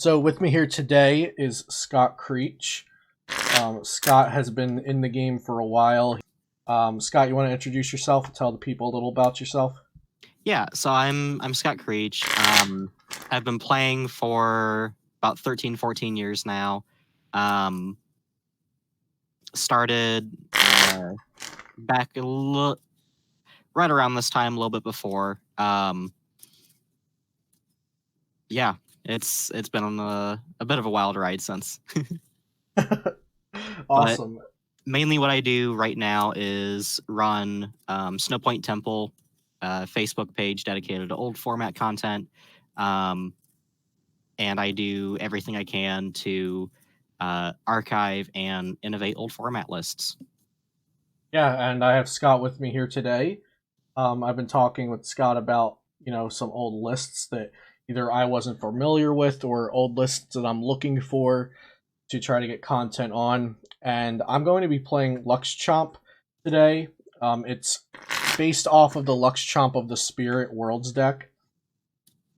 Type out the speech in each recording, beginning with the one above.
So with me here today is Scott Creech. Scott has been in the game for a while. Scott, you want to introduce yourself and tell the people a little about yourself? Yeah, so I'm Scott Creech. I've been playing for about 13, 14 years now. Started back right around this time, a little bit before. Yeah, it's been a bit of a wild ride since. But Awesome. mainly what I do right now is run Snowpoint Temple, Facebook page dedicated to old format content. Um, and I do everything I can to archive and innovate old format lists. Yeah, and I have Scott with me here today. I've been talking with Scott about some old lists that either I wasn't familiar with or old lists that I'm looking for to try to get content on. And I'm going to be playing Luxchomp today. It's based off of the Luxchomp of the Spirit Worlds deck.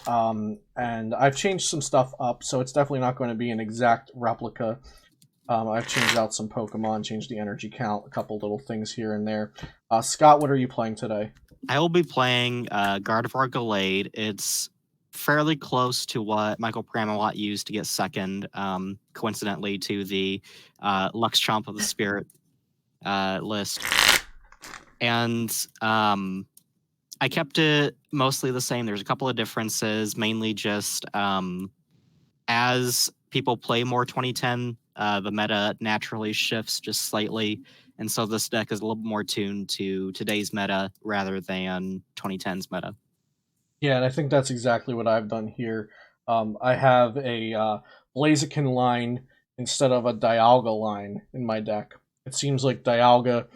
And I've changed some stuff up, so it's definitely not going to be an exact replica. I've changed out some Pokemon, changed the energy count, a couple little things here and there. Scott, what are you playing today? I will be playing Gardevoir Gallade. It's fairly close to what Michael Pramelot used to get second, coincidentally, to the Luxchomp of the Spirit list. And I kept it mostly the same. There's a couple of differences, mainly just as people play more 2010, the meta naturally shifts just slightly. And so this deck is a little more tuned to today's meta rather than 2010's meta. Yeah, and I think that's exactly what I've done here. I have a Blaziken line instead of a Dialga line in my deck. It seems like Dialga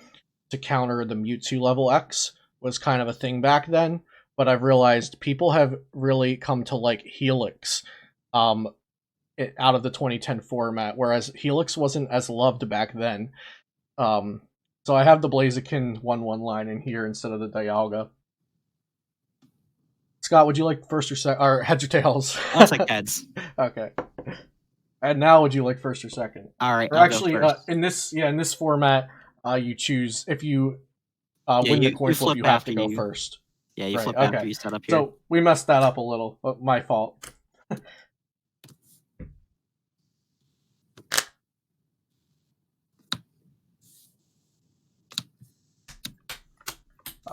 to counter the Mewtwo level X was kind of a thing back then, but I've realized people have really come to like Helix um, out of the 2010 format, whereas Helix wasn't as loved back then. Um, so I have the Blaziken 1-1 line in here instead of the Dialga. Scott, would you like first or second, or heads or tails? I'll take heads. Okay. And now, would you like first or second? All right, Or I'll go actually, first. in this format, you choose if you Yeah, win the you coin flip, flip you have after to go you. first. Yeah, you Right. flip after Okay. you set up here. So we messed that up a little, but my fault.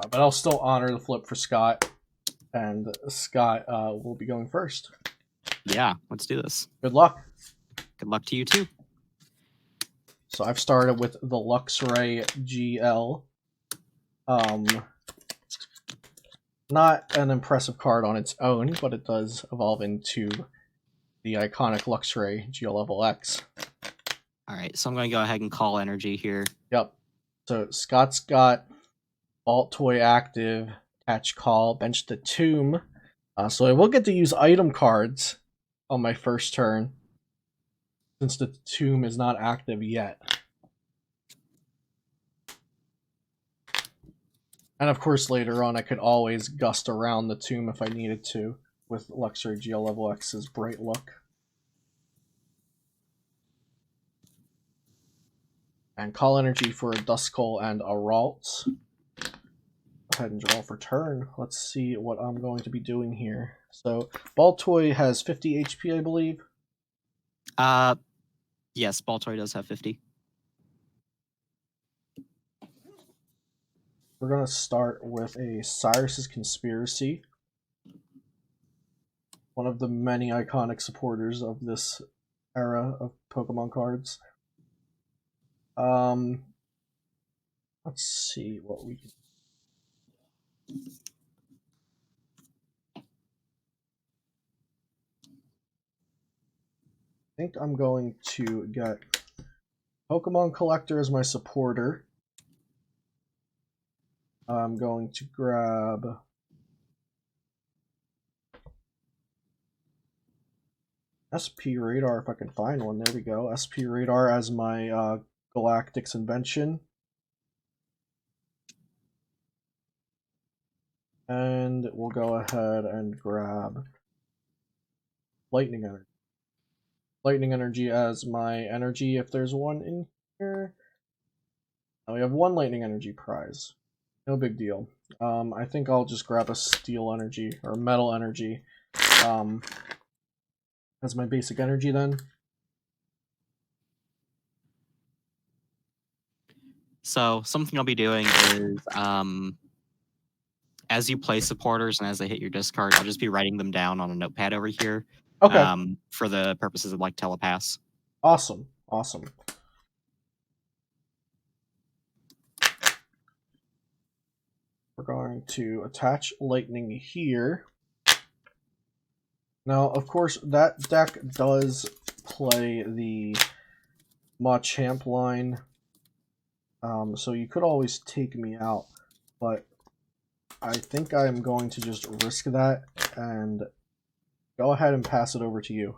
But I'll still honor the flip for Scott, and Scott will be going first. Yeah, let's do this. Good luck. Good luck to you too. So I've started with the Luxray GL. Not an impressive card on its own, but it does evolve into the iconic Luxray GL level X. All right, so I'm going to go ahead and call energy here. Yep. So Scott's got Alt Toy active, catch call, bench the tomb. So I will get to use item cards on my first turn, since the tomb is not active yet. And of course, later on, I could always gust around the tomb if I needed to, with Luxury GL Level X's Bright Look. And call energy for a Duskull and a Ralt. Go ahead and draw for turn. Let's see what I'm going to be doing here. So, Baltoy has 50 HP, I believe. Yes, Baltoy does have 50. We're going to start with a Cyrus's Conspiracy. One of the many iconic supporters of this era of Pokemon cards. Let's see what we can. I think I'm going to get Pokemon Collector as my supporter. I'm going to grab SP Radar if I can find one. There we go. SP Radar as my Galactic's Invention. And we'll go ahead and grab Lightning Energy. lightning energy as my energy if there's one in here. Now we have one lightning energy prize. No big deal. I think I'll just grab a steel energy or metal energy as my basic energy then. So something I'll be doing is as you play supporters and as they hit your discard, I'll just be writing them down on a notepad over here Okay, for the purposes of like telepass. awesome, awesome. We're going to attach lightning here. Now, of course, that deck does play the Machamp line, so you could always take me out, but I think I'm going to just risk that and go ahead and pass it over to you.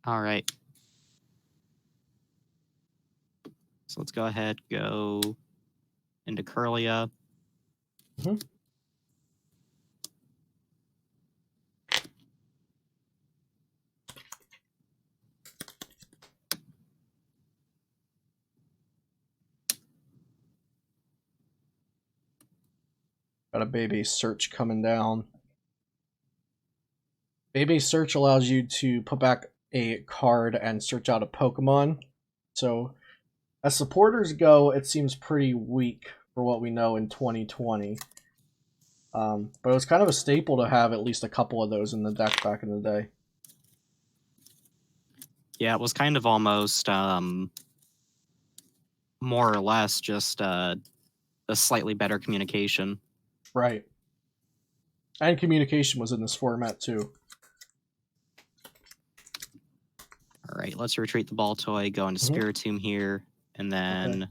All right. So let's go ahead, go into Curlia. Mm-hmm. Got a Baby Search coming down. Baby Search allows you to put back a card and search out a Pokemon. So, as supporters go, it seems pretty weak for what we know in 2020. But it was kind of a staple to have at least a couple of those in the deck back in the day. Yeah, it was kind of almost more or less just a slightly better communication. Right. And communication was in this format too. All right, let's retreat the ball toy, go into Spiritomb here, and then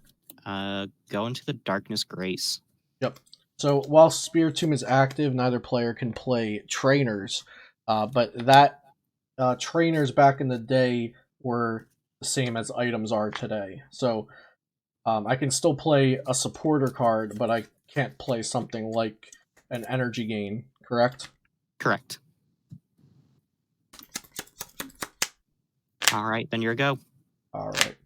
go into the Darkness Grace. Yep. So while Spiritomb is active, neither player can play trainers. But that trainers back in the day were the same as items are today. So I can still play a supporter card, but I can't play something like an energy gain, correct? Correct. All right, then you're a go. All right.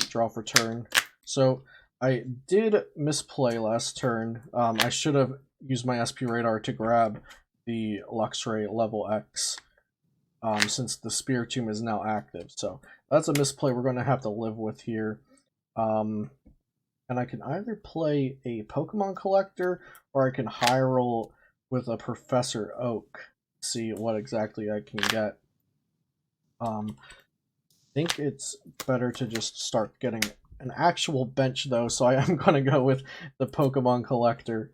Draw for turn. So I did misplay last turn. I should have used my SP Radar to grab the Luxray level X since the Spiritomb is now active. So that's a misplay we're going to have to live with here. And I can either play a Pokemon Collector or I can high roll with a Professor Oak. See what exactly I can get. I think it's better to just start getting an actual bench though, so I am going to go with the Pokemon Collector.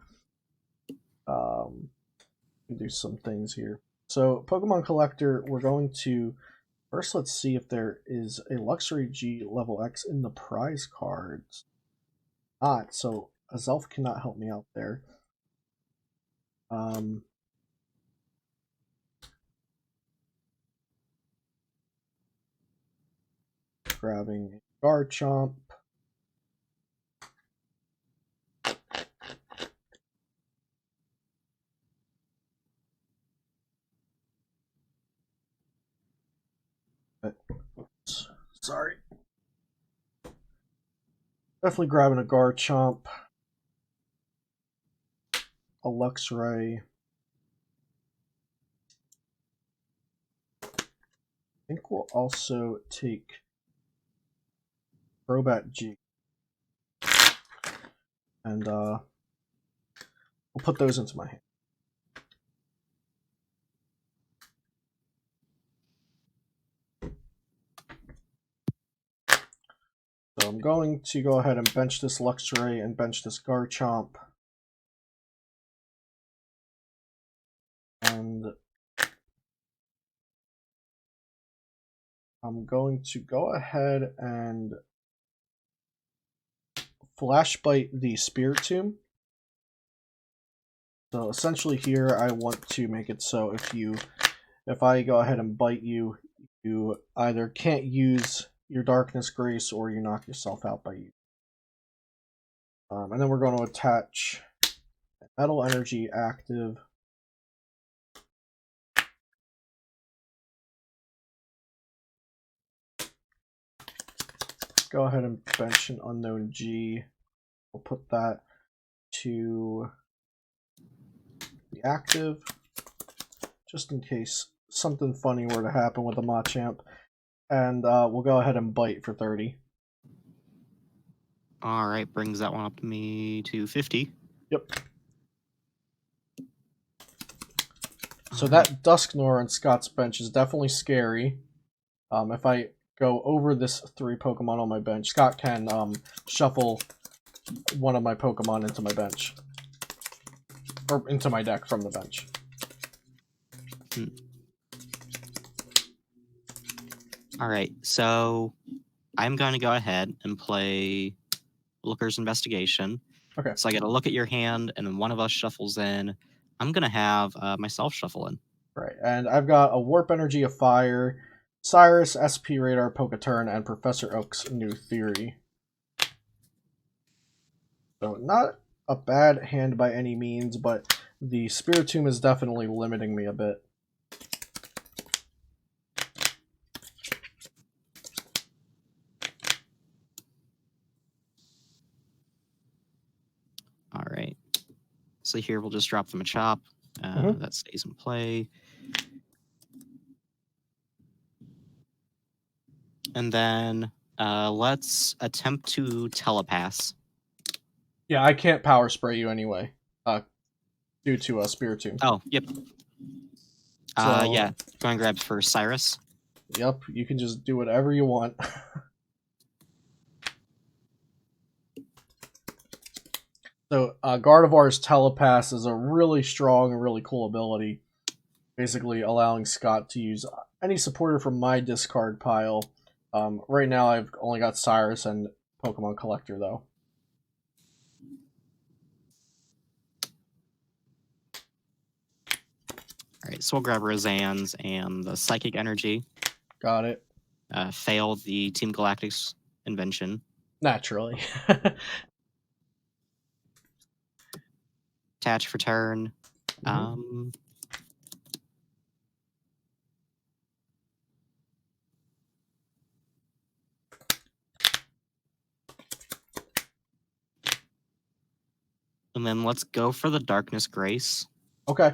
Do some things here. So Pokemon Collector, we're going to first let's see if there is a Luxury G level X in the prize cards. Not, so Azelf cannot help me out there. Grabbing Garchomp. Oops, sorry. Definitely grabbing a Garchomp. A Luxray. I think we'll also take Crobat G. And we'll put those into my hand. So I'm going to go ahead and bench this Luxray and bench this Garchomp. And I'm going to go ahead and Flash Bite the Spiritomb. So essentially here I want to make it so if I go ahead and bite you, you either can't use your Darkness Grace or you knock yourself out by you. And then we're going to attach Metal Energy active. go ahead and bench an unknown G. We'll put that to the active, just in case something funny were to happen with the Machamp. And we'll go ahead and bite for 30. All right, brings that one up to me to 50. Yep. So that Dusknoir on Scott's bench is definitely scary. If I go over this 3 Pokemon on my bench, Scott can shuffle one of my Pokemon into my bench. Or into my deck from the bench. Alright, so I'm going to go ahead and play Looker's Investigation. Okay. So I get a look at your hand, and then one of us shuffles in. I'm going to have myself shuffle in. Right, and I've got a Warp Energy of Fire, Cyrus, SP Radar, Poketurn, and Professor Oak's New Theory. So not a bad hand by any means, but the Spiritomb is definitely limiting me a bit. Alright. So here we'll just drop them a chop. That stays in play. And then let's attempt to telepass. Yeah, I can't Power Spray you anyway, due to Spiritomb. Oh, yep. So, yeah, go and grab for Cyrus. Yep, you can just do whatever you want. So, Gardevoir's Telepass is a really strong and really cool ability, basically allowing Scott to use any supporter from my discard pile. Right now, I've only got Cyrus and Pokemon Collector, though. Alright, so we'll grab Roseanne's and the Psychic Energy. Got it. Fail the Team Galactic's invention. Naturally. Attach for turn. And then let's go for the Darkness Grace. Okay.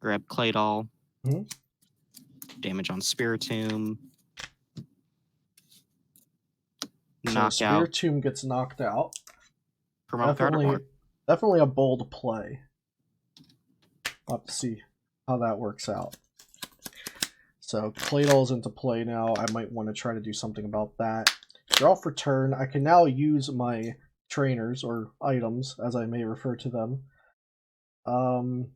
Grab Claydol. Damage on Spiritomb. So Knockout. Spiritomb gets knocked out. Promote Gardevoir. Definitely a bold play. I'll have to see how that works out. So Claydol's into play now. I might want to try to do something about that. Draw for turn. I can now use my trainers, or items, as I may refer to them. So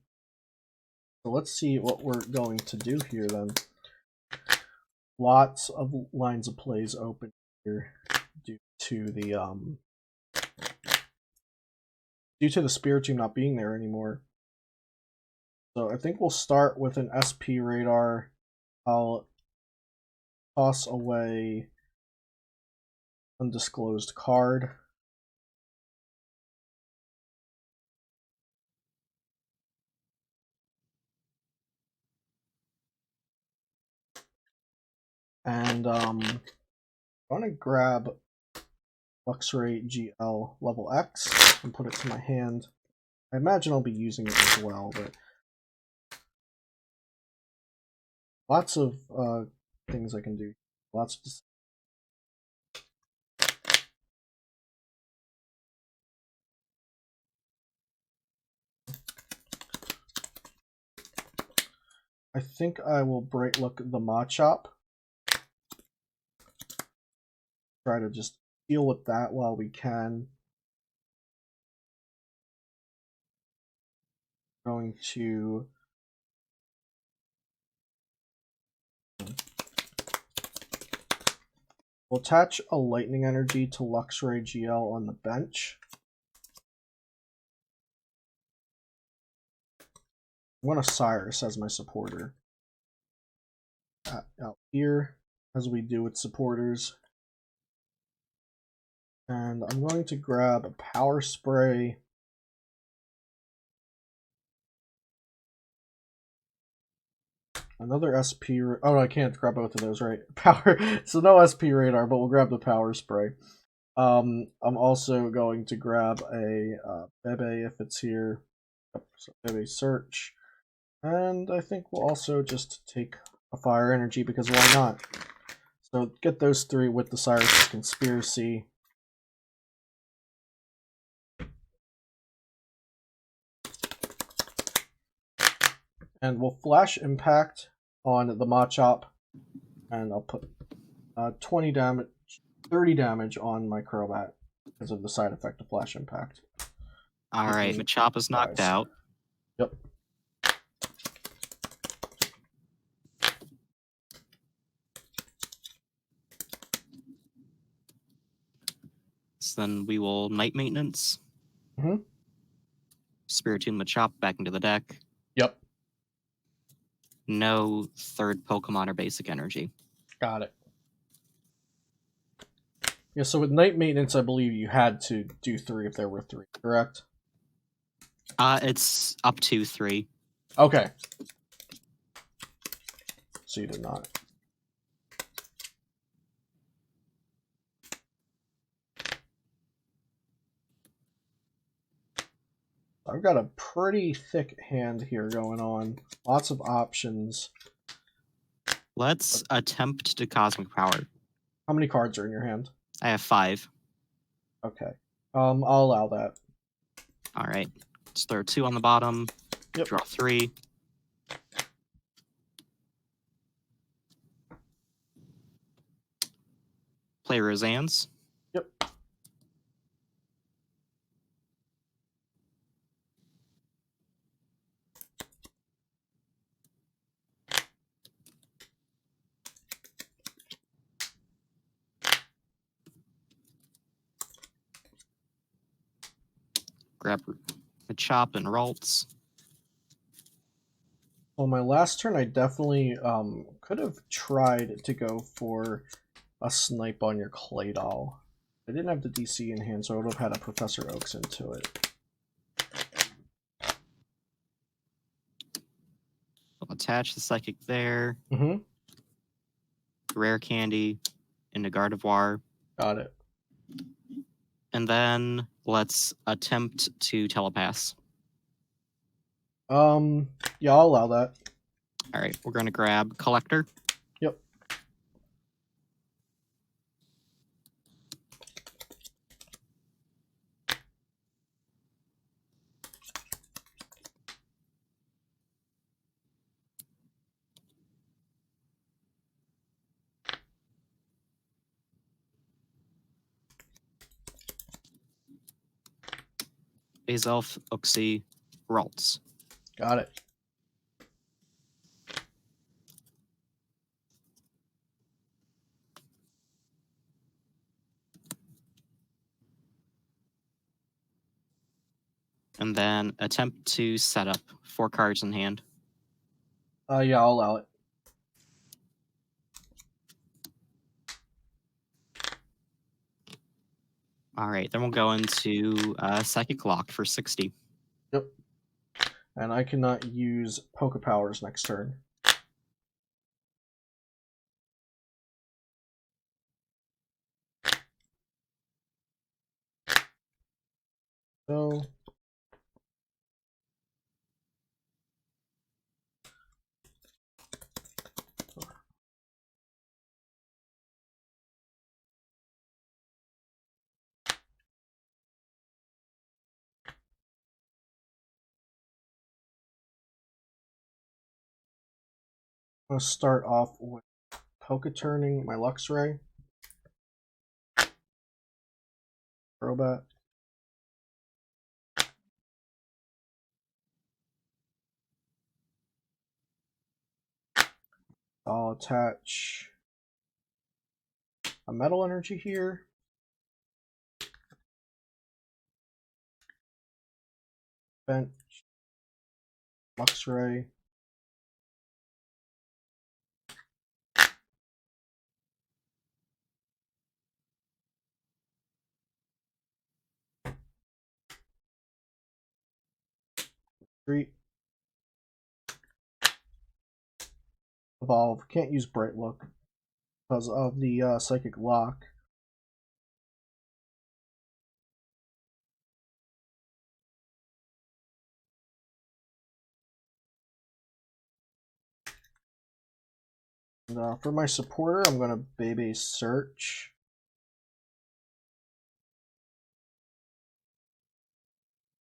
let's see what we're going to do here then. Lots of lines of plays open here due to the Spiritomb not being there anymore. So I think we'll start with an SP Radar. I'll toss away Undisclosed Card. And I'm gonna grab Luxray GL level X and put it to my hand. I imagine I'll be using it as well, but lots of things I can do. Lots of I think I will Bright Look the Machop. Try to just deal with that while we can. Going to we'll attach a Lightning Energy to Luxray GL on the bench. I'm going to Cyrus as my supporter. Out here, as we do with supporters. And I'm going to grab a Power Spray. Another SP. Oh, no, I can't grab both of those, right? Power. So no SP radar, but we'll grab the power spray. I'm also going to grab a Bebe if it's here. So Bebe search. And I think we'll also just take a fire energy because why not? So get those three with the Cyrus Conspiracy. And we'll flash impact on the Machop. And I'll put 20 damage, 30 damage on my Crobat because of the side effect of flash impact. All right, Machop is knocked out. Yep. So then we will Night Maintenance. Mm-hmm. Spiritomb Machop back into the deck. Yep. No third Pokemon or basic energy. Got it. Yeah, so with Night Maintenance, I believe you had to do 3 if there were 3, correct? It's up to 3. Okay. So you did not. I've got a pretty thick hand here going on. Lots of options. Let's attempt to Cosmic Power. How many cards are in your hand? I have 5. Okay. I'll allow that. All right. Let's throw 2 on the bottom. Yep. Draw 3. Play Roseanne's. Yep. Grab Machop and Ralts. Well, my last turn, I definitely could have tried to go for a snipe on your Claydol. I didn't have the DC in hand, so I would have had a Professor Oaks into it. I'll attach the Psychic there. Mm-hmm. Rare Candy into Gardevoir. Got it. And then let's attempt to Telepass. Yeah, I'll allow that. All right, we're going to grab Collector. Yep. Azelf, Uxie, Ralts. Got it. And then attempt to set up 4 cards in hand. Yeah, I'll allow it. All right, then we'll go into Psychic Lock for 60. Yep. And I cannot use Poke Powers next turn. So I'm going to start off with Poke Turning my Luxray. Crobat. I'll attach a Metal Energy here. Bench. Luxray. Retreat. evolve. Can't use Bright Look because of the Psychic Lock. And, for my supporter, I'm going to Bebe Search.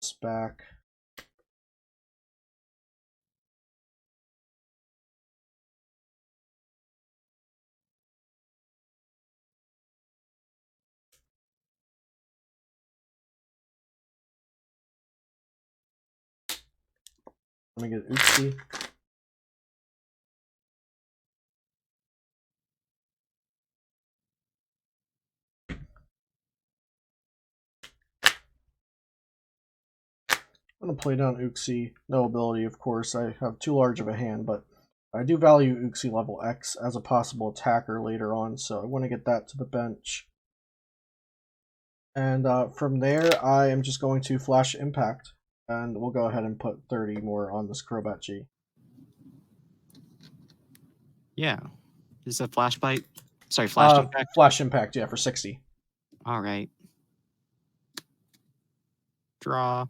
This back. Let me get Uxie. I'm going to play down Uxie. No ability, of course. I have too large of a hand, but I do value Uxie level X as a possible attacker later on, so I want to get that to the bench. And from there, I am just going to Flash Impact, and we'll go ahead and put 30 more on this Crobat G. Yeah. Is it Flash Bite? Sorry, Flash Impact? Flash Impact, yeah, for 60. All right. Draw.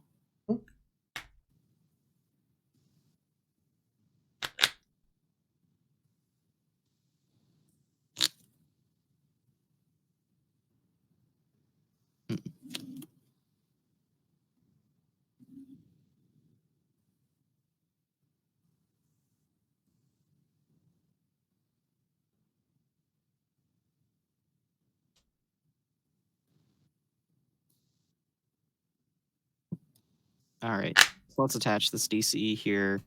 All right. So let's attach this DCE here.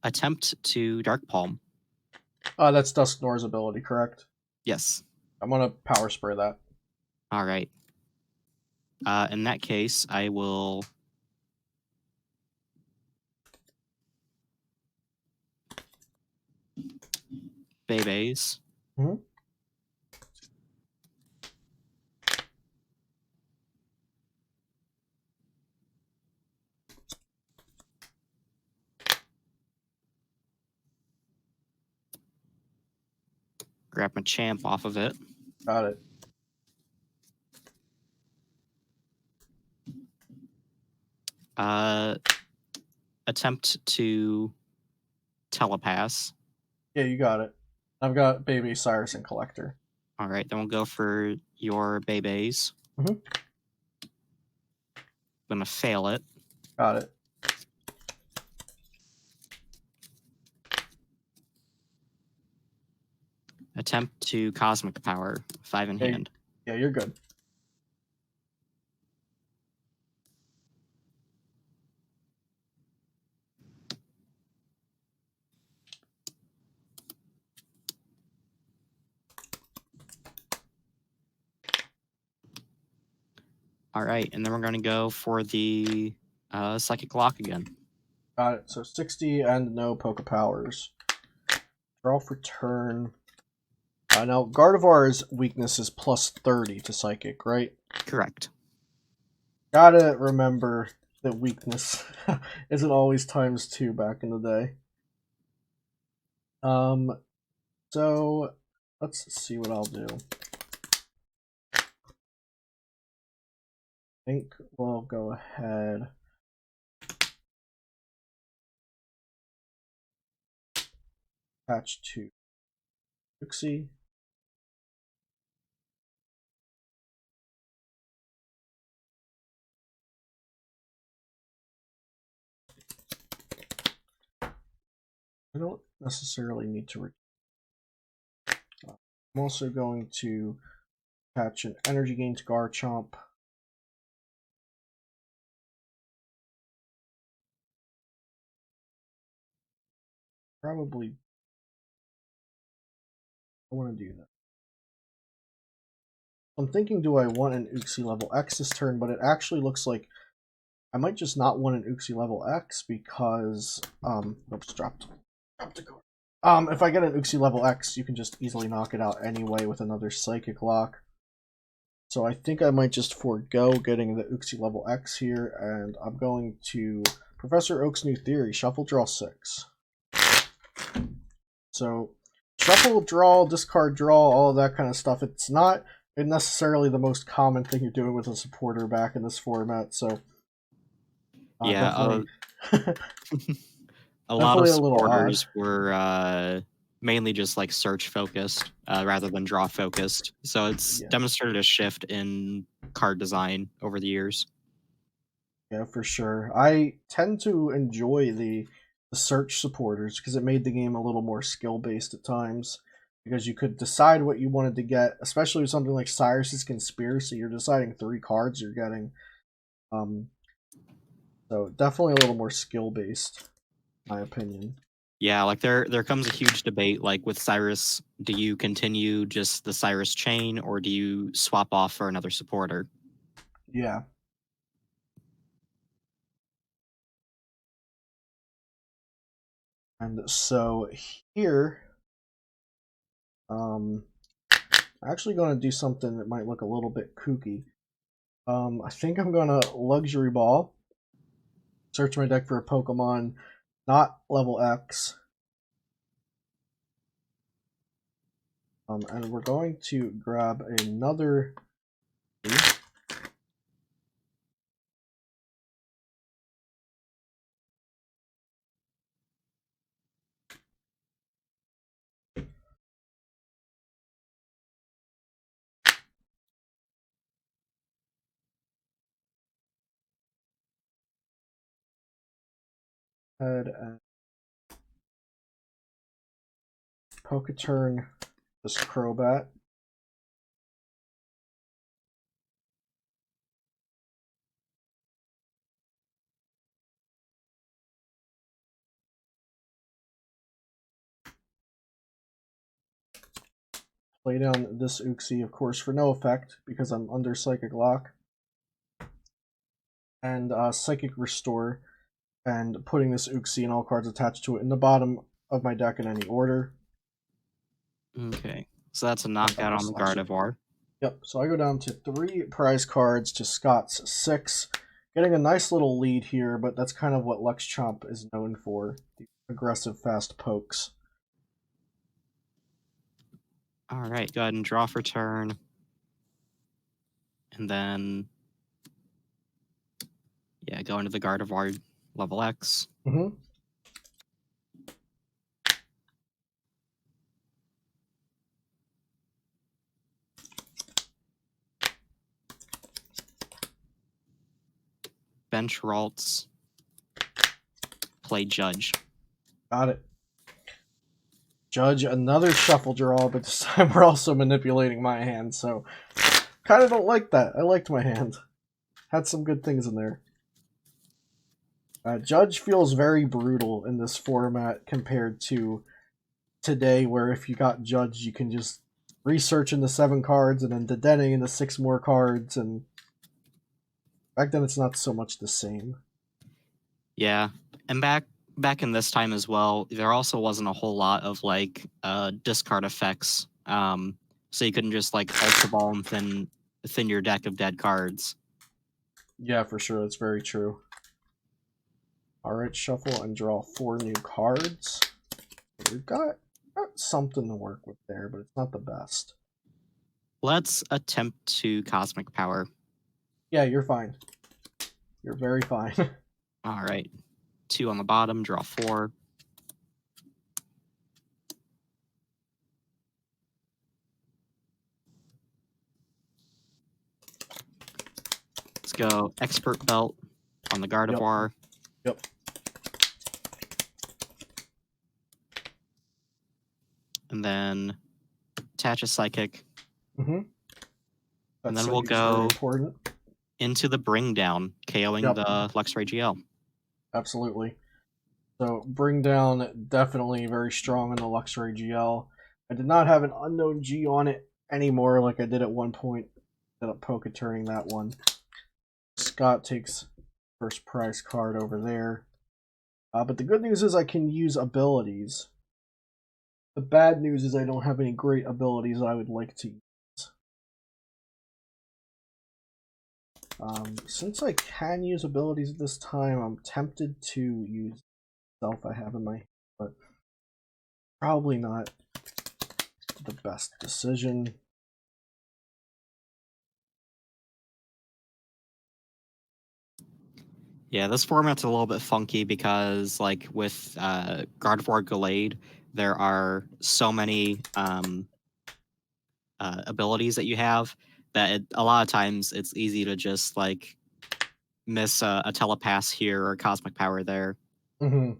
Attempt to Dark Palm. That's Dusknoir's ability, correct? Yes. I'm going to Power Spray that. All right. In that case, I will Bebe's. Grab my champ off of it. Got it. Attempt to Telepass. Yeah, you got it. I've got Baby, Cyrus, and Collector. All right, then we'll go for your Bebe's. I'm gonna fail it. Got it. Attempt to Cosmic Power, 5 in hand. Yeah, you're good. All right, and then we're gonna go for the Psychic Lock again. Got it. So 60 and no Poke Powers. Draw for turn. Now, Gardevoir's weakness is plus 30 to Psychic, right? Correct. Gotta remember that weakness isn't always ×2 back in the day. So let's see what I'll do. I think we'll go ahead. Attach to Uxie. I don't necessarily need to. I'm also going to attach an energy gain to Garchomp. Probably I want to do that. I'm thinking, do I want an Uxie level X this turn? But it actually looks like I might just not want an Uxie level X because oops, dropped the card. If I get an Uxie level X, you can just easily knock it out anyway with another Psychic Lock. So I think I might just forego getting the Uxie level X here, and I'm going to Professor Oak's New Theory, Shuffle, draw 6. So shuffle, draw, discard, draw, all of that kind of stuff. It's not necessarily the most common thing you're doing with a supporter back in this format. So Yeah, definitely, a lot of definitely a little odd. supporters were mainly just like search focused rather than draw focused. So it's Yeah, demonstrated a shift in card design over the years. yeah, for sure. I tend to enjoy the search supporters because it made the game a little more skill based at times. Because you could decide what you wanted to get, especially with something like Cyrus's Conspiracy. You're deciding 3 cards you're getting. Um, so definitely a little more skill based, my opinion. Yeah, like there comes a huge debate like with Cyrus, do you continue just the Cyrus chain or do you swap off for another supporter? Yeah. And so here, I'm actually going to do something that might look a little bit kooky. I think I'm going to Luxury Ball, search my deck for a Pokemon not level X, and we're going to grab another. Head and Poketurn this Crobat. Play down this Uxie, of course, for no effect because I'm under Psychic Lock. And Psychic Restore, and putting this Uxie and all cards attached to it in the bottom of my deck in any order. Okay. So that's a And knockout Upper on the Slash it. Gardevoir. Yep, so I go down to 3 prize cards to Scott's 6. Getting a nice little lead here, but that's kind of what Luxchomp is known for. The aggressive, fast pokes. Alright, go ahead and draw for turn. And then yeah, go into the Gardevoir level X. Mm-hmm. Bench Ralts. Play Judge. Got it. Judge another shuffle draw, but this time we're also manipulating my hand, so kind of don't like that. I liked my hand. Had some good things in there. Judge feels very brutal in this format compared to today, where if you got Judge, you can just research in the 7 cards and then Dedenne in the 6 more cards, and back then it's not so much the same. Yeah. And back in this time as well, there also wasn't a whole lot of like discard effects. So you couldn't just like ultra ball and thin your deck of dead cards. Yeah, for sure, that's very true. Alright, shuffle and draw 4 new cards. We've got something to work with there, but it's not the best. Let's attempt to Cosmic Power. Yeah, you're fine. You're very fine. All right. 2 on the bottom, draw 4. Let's go Expert Belt on the Yep. Gardevoir. Yep. And then attach a Psychic. Mm-hmm. And That then we'll psychic's very go important. into the Bring Down, KOing Yep. the Luxray GL. Absolutely. So Bring Down definitely very strong on the Luxray GL. I did not have an unknown G on it anymore like I did at one point. Ended up Poke turning that one. Scott takes first prize card over there. But the good news is I can use abilities. The bad news is I don't have any great abilities I would like to use. Since I can use abilities at this time, I'm tempted to use Self I have in my hand, but Probably not the best decision. Yeah, this format's a little bit funky because, like, with Gardevoir Gallade, there are so many abilities that you have that a lot of times it's easy to just, like, miss a telepass here or a cosmic power there. Mm-hmm.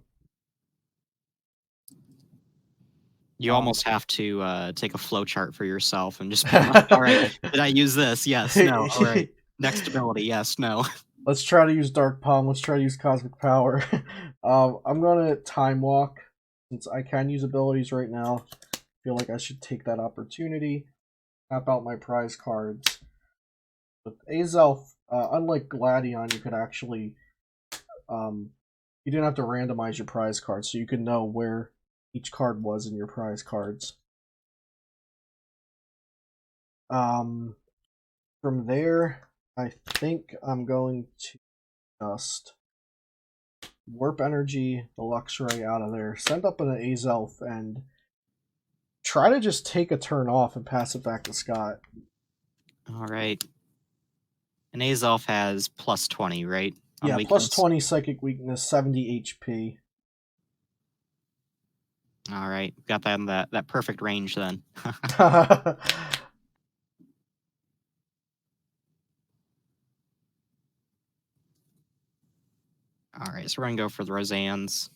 You almost have to take a flow chart for yourself and just be like, all right, did I use this? Yes, no. All right, next ability, yes, no. Let's try to use Dark Palm. Let's try to use Cosmic Power. I'm gonna Time Walk since I can use abilities right now. I feel like I should take that opportunity. Tap out my prize cards. With Azelf, unlike Gladion, you could actually you didn't have to randomize your prize cards, so you could know where each card was in your prize cards. Um, from there, I think I'm going to just Warp Energy the Luxray out of there, send up an Azelf, and try to just take a turn off and pass it back to Scott. All right. And Azelf has plus 20, right? On Yeah, plus weakness. 20 Psychic Weakness, 70 HP. All right, got that in that perfect range then. All right, so we're gonna go for the Rozans.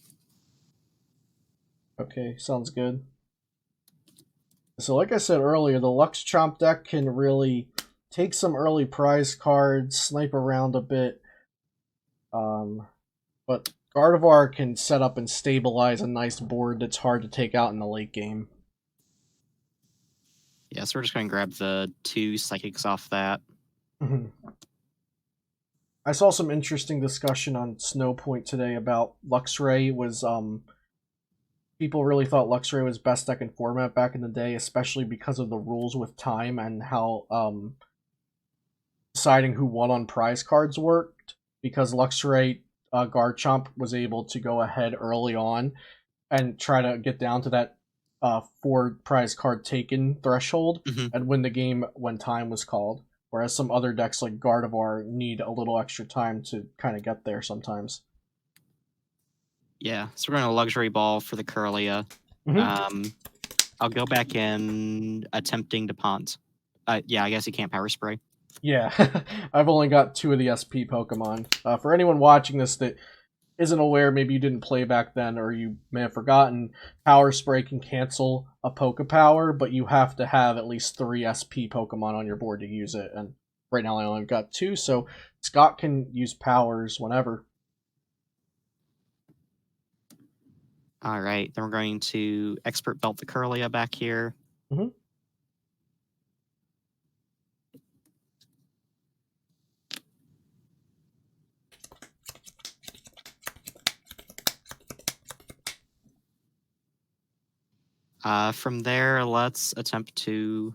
Okay, sounds good. So like I said earlier, the Luxchomp deck can really take some early prize cards, snipe around a bit, but Gardevoir can set up and stabilize a nice board that's hard to take out in the late game. Yeah, so we're just gonna grab the 2 psychics off that. I saw some interesting discussion on Snowpoint today about Luxray was people really thought Luxray was best deck in format back in the day, especially because of the rules with time and how deciding who won on prize cards worked. Because Luxray Garchomp was able to go ahead early on and try to get down to that 4 prize card taken threshold Mm-hmm. and win the game when time was called. Whereas some other decks like Gardevoir need a little extra time to kind of get there sometimes. Yeah, so we're gonna luxury ball for the Curlia. Mm-hmm. I'll go back in attempting to punt. Yeah, I guess you can't power spray. Yeah, I've only got 2 of the SP Pokemon. For anyone watching this that isn't aware, maybe you didn't play back then or you may have forgotten, Power Spray can cancel a Poke Power, but you have to have at least 3 SP Pokemon on your board to use it. And right now I only got 2, so Scott can use powers whenever. All right, then we're going to expert belt the Curlia back here. Mm-hmm. From there, let's attempt to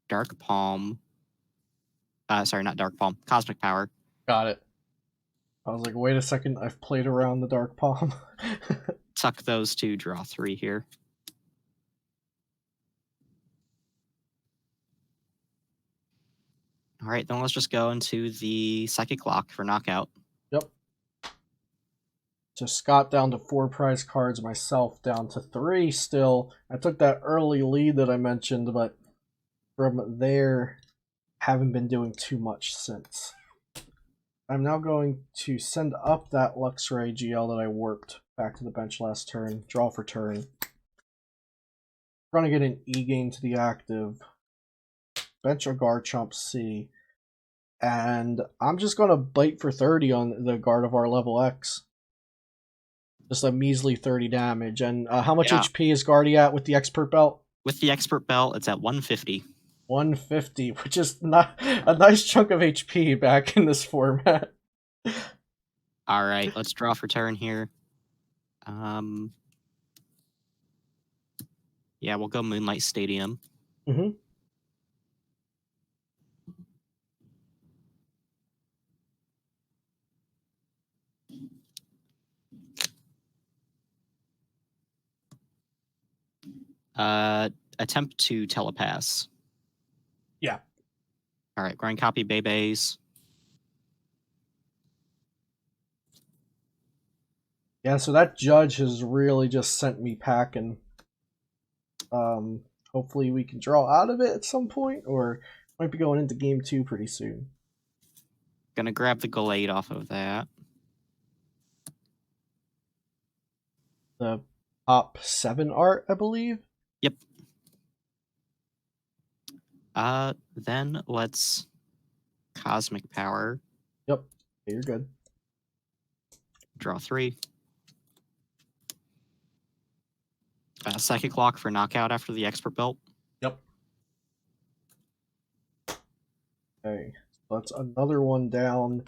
Dark Palm. Sorry, not Dark Palm. Cosmic Power. Got it. I was like, wait a second, I've played around the Dark Palm. Tuck those to draw 3 here. All right, then let's just go into the Psychic Lock for knockout. Yep. So Scott down to 4 prize cards, myself down to 3 still. I took that early lead that I mentioned, but from there, haven't been doing too much since. I'm now going to send up that Luxray GL that I warped back to the bench last turn. Draw for turn. We're going to get an E-Gain to the active. Bench a Garchomp C. And I'm just going to bite for 30 on the Gardevoir level X. Just a measly 30 damage. And how much HP is Guardy at with the Expert Belt? With the Expert Belt, it's at 150. 150, which is not a nice chunk of HP back in this format. All right, let's draw for turn here. Yeah, we'll go Moonlight Stadium. Mm-hmm. Attempt to telepass. Yeah. All right, grind copy Bebe's. Yeah, so that judge has really just sent me packing. Hopefully we can draw out of it at some point, or might be going into game 2 pretty soon. Gonna grab the Gallade off of that. The top 7 art, I believe. Yep. Then let's Cosmic Power. Yep. Okay, you're good. Draw 3. Psychic Lock for knockout after the Expert Belt. Yep. Okay, so that's another one down.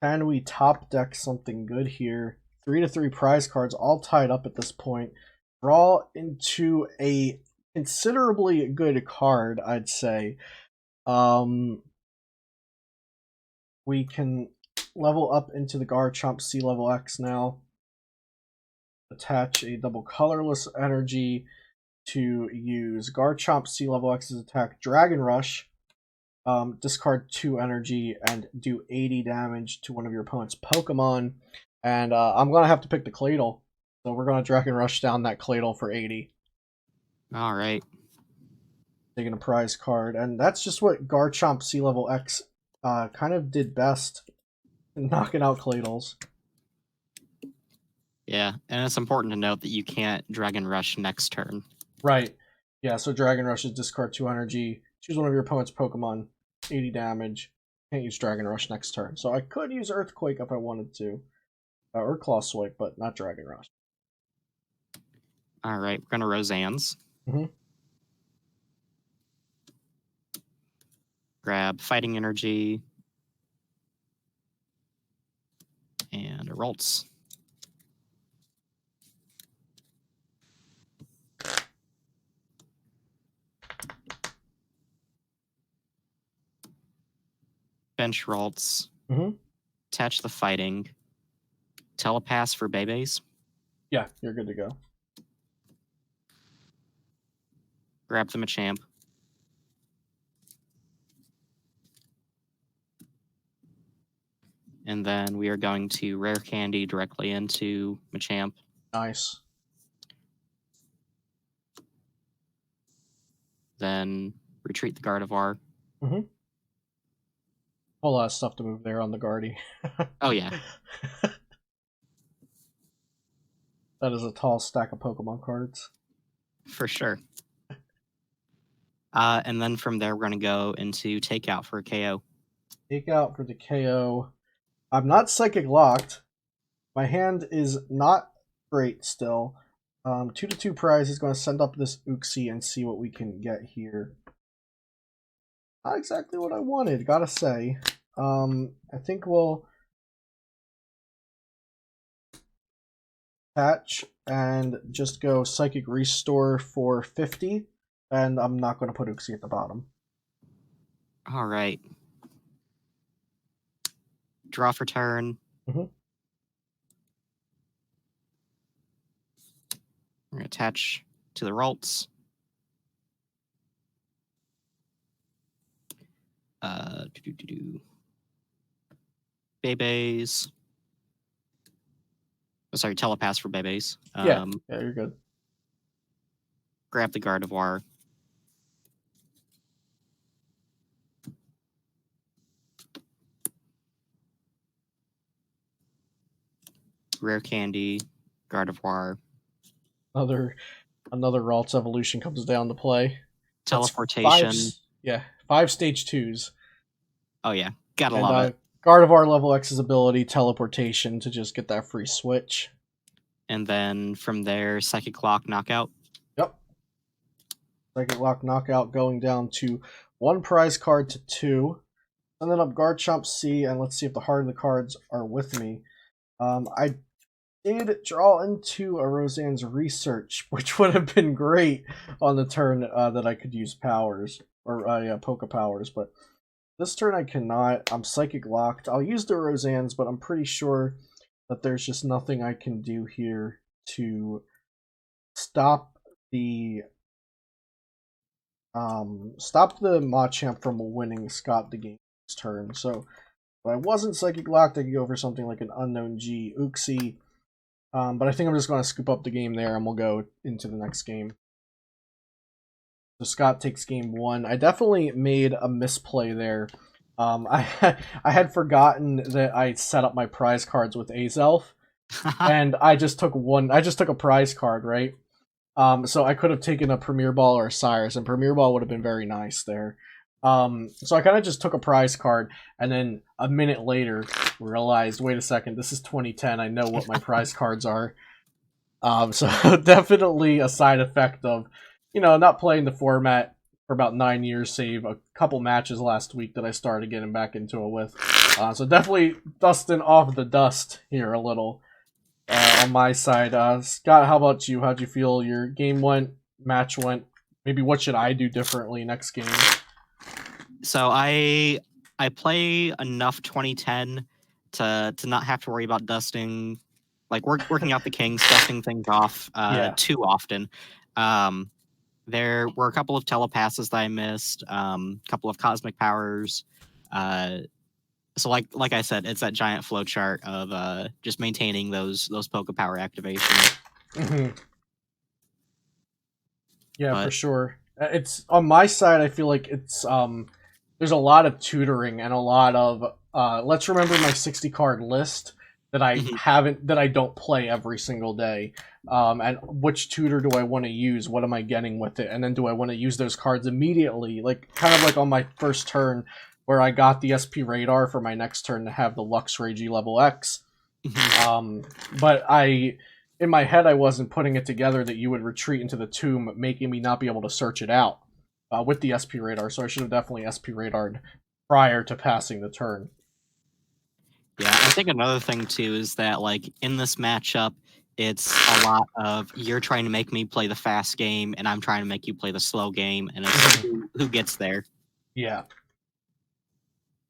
Can we top deck something good here? 3-3 prize cards all tied up at this point. Draw into a considerably good card, I'd say. We can level up into the Garchomp C level X now. Attach a double colorless energy to use Garchomp C level X's attack Dragon Rush. Discard 2 energy and do 80 damage to one of your opponent's Pokemon. And I'm going to have to pick the Claydol. So we're going to Dragon Rush down that Claydol for 80. All right. Taking a prize card. And that's just what Garchomp C level X kind of did best. Knocking out Claydols. Yeah, and it's important to note that you can't Dragon Rush next turn. Right. Yeah, so Dragon Rush is discard 2 energy. Choose one of your opponent's Pokemon. 80 damage. Can't use Dragon Rush next turn. So I could use Earthquake if I wanted to. Or Claw Swipe, but not Dragon Rush. All right, we're going to Roseanne's. Grab Fighting Energy. And a Rolts. Bench Rolts. Attach the Fighting. Telepass for Bebe's. Yeah, you're good to go. Grab the Machamp. And then we are going to Rare Candy directly into Machamp. Nice. Then retreat the Gardevoir. Whole lot of stuff to move there on the Guardy. Oh, yeah. That is a tall stack of Pokemon cards. For sure. And then from there, we're going to go into Takeout for a KO. Takeout for the KO. I'm not Psychic Locked. My hand is not great still. 2-2 prize. He's going to send up this Uxie and see what we can get here. Not exactly what I wanted, gotta say. I think we'll attach and just go Psychic Restore for 50, and I'm not going to put Uxie at the bottom. All right. Draw for turn. Mm-hmm. We're going to attach to the Rolts. Bebe's. Oh, sorry, Telepass for Bebe's. Yeah, you're good. Grab the Gardevoir. Rare Candy, Gardevoir. Another Ralts evolution comes down to play. Teleportation. Five stage 2s. Oh yeah, gotta love it. Gardevoir level X's ability, teleportation to just get that free switch. And then from there, Psychic Lock knockout. Yep. Psychic Lock knockout going down to 1 prize card to 2. And then up Garchomp C, and let's see if the heart of the cards are with me. I did draw into a Roseanne's Research, which would have been great on the turn that I could use powers, or Poke Powers, but this turn I cannot. I'm Psychic Locked. I'll use the Roseanne's, but I'm pretty sure that there's just nothing I can do here to stop the Stopped the Machamp from winning Scott the game this turn. So if I wasn't Psychic Locked, I could go for something like an Unknown G, Uxie. But I think I'm just going to scoop up the game there, and we'll go into the next game. So Scott takes game 1. I definitely made a misplay there. I I had forgotten that I set up my prize cards with Azelf, and I just took one. I just took a prize card, right? So I could have taken a Premier Ball or a Cyrus, and Premier Ball would have been very nice there. So I kind of just took a prize card, and then a minute later realized, wait a second, this is 2010. I know what my prize cards are. So definitely a side effect of, not playing the format for about 9 years, save a couple matches last week that I started getting back into it with. So definitely dusting off the dust here a little on my side. Scott, how about you? How'd you feel your game went, match went? Maybe what should I do differently next game? So I play enough 2010 to not have to worry about dusting, like working out the kinks, dusting things off Yeah. too often. There were a couple of telepasses that I missed, a couple of cosmic powers. So like I said, it's that giant flow chart of just maintaining those Poke Power activations. Mm-hmm. Yeah, for But sure. It's on my side. I feel like it's there's a lot of tutoring and a lot of let's remember my 60 card list that mhm, I don't play every single day. And which tutor do I want to use? What am I getting with it? And then do I want to use those cards immediately? Like kind of like on my first turn where I got the SP Radar for my next turn to have the Luxray level X. mhm. But in my head, I wasn't putting it together that you would retreat into the tomb, making me not be able to search it out with the SP Radar. So I should have definitely SP Radared prior to passing the turn. Yeah, I think another thing too is that like in this matchup, it's a lot of you're trying to make me play the fast game, and I'm trying to make you play the slow game, and it's who gets there. Yeah.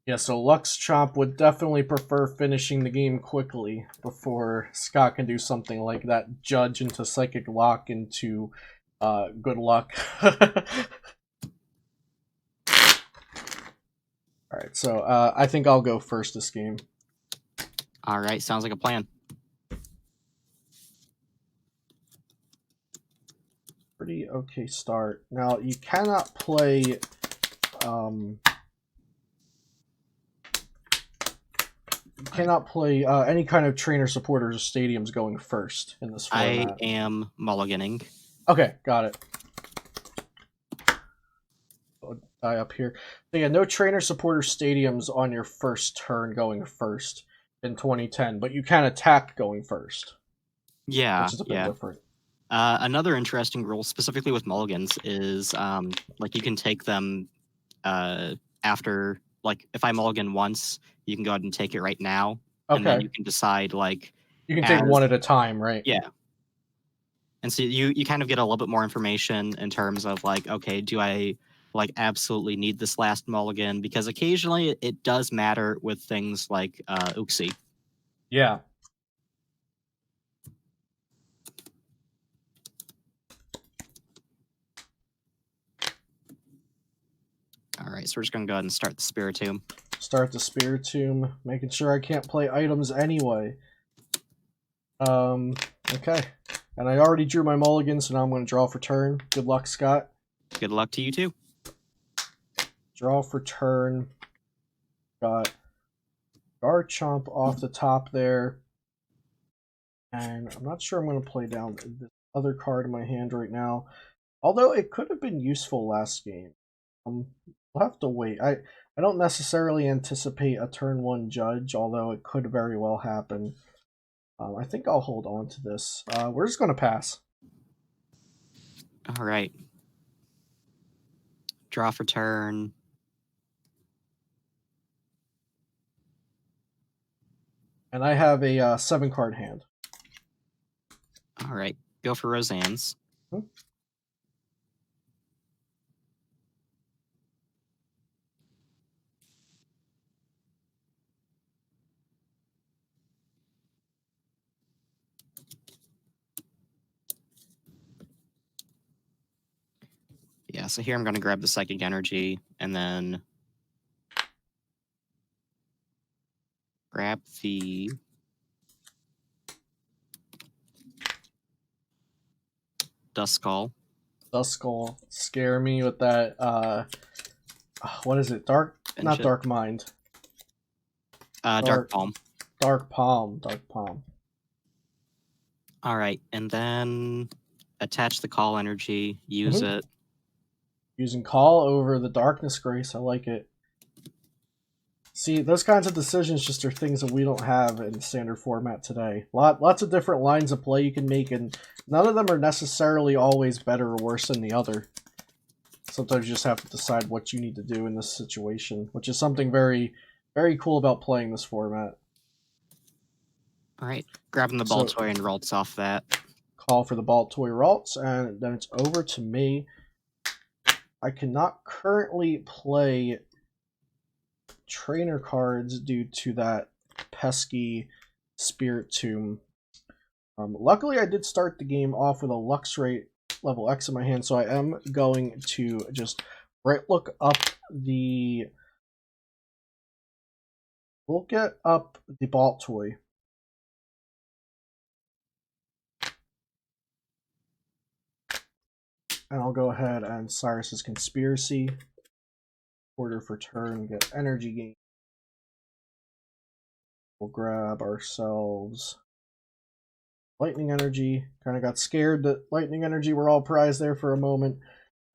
Yeah, so Luxchomp would definitely prefer finishing the game quickly before Scott can do something like that judge into Psychic Lock into good luck. Alright, so I think I'll go first this game. All right, sounds like a plan. Pretty okay start. Now, you cannot play any kind of trainer supporters or stadiums going first in this I format. am mulliganing. Okay, got it. I'll die up here. So yeah, no trainer supporter stadiums on your first turn going first in 2010, but you can attack going first, Yeah, which is a bit yeah. different. Another interesting rule, specifically with mulligans, is like you can take them after, like if I mulligan once, you can go ahead and take it right now, and then Okay, you can decide like you can take as one at a time, right? yeah. And so you kind of get a little bit more information in terms of like, okay, do I like absolutely need this last mulligan? Because occasionally it does matter with things like Uxie. Yeah. All right, so we're just gonna go ahead and start the Spiritomb. Start the Spiritomb, making sure I can't play items anyway. Okay. And I already drew my mulligan, so now I'm going to draw for turn. Good luck, Scott. Good luck to you too. Draw for turn. Got Garchomp off the top there. And I'm not sure I'm going to play down this other card in my hand right now. Although it could have been useful last game. We'll have to wait. I don't necessarily anticipate a turn 1 judge, although it could very well happen. I think I'll hold on to this. We're just going to pass. All right. Draw for turn. And I have a 7-card hand. All right. Go for Roseanne's. Hmm? Yeah, so here I'm going to grab the Psychic Energy and then grab the Duskull. Duskull, scare me with that. What is it? Dark, not Engine. Dark Mind. Dark Palm. Dark Palm. Dark Palm. All right, and then attach the Call Energy. Use it. Using Call over the Darkness Grace. I like it. See, those kinds of decisions just are things that we don't have in standard format today. Lots of different lines of play you can make, and none of them are necessarily always better or worse than the other. Sometimes you just have to decide what you need to do in this situation, which is something very, very cool about playing this format. All right, grabbing the Baltoy and Ralts off that. Call for the Baltoy Ralts, and then it's over to me. I cannot currently play trainer cards due to that pesky Spirit Tomb. Luckily, I did start the game off with a Luxray level X in my hand, so I am going to just look up the... We'll get up the Baltoy. And I'll go ahead and Cyrus's Conspiracy. Order for turn, get energy gain. We'll grab ourselves Lightning Energy. Kind of got scared that Lightning Energy were all prized there for a moment.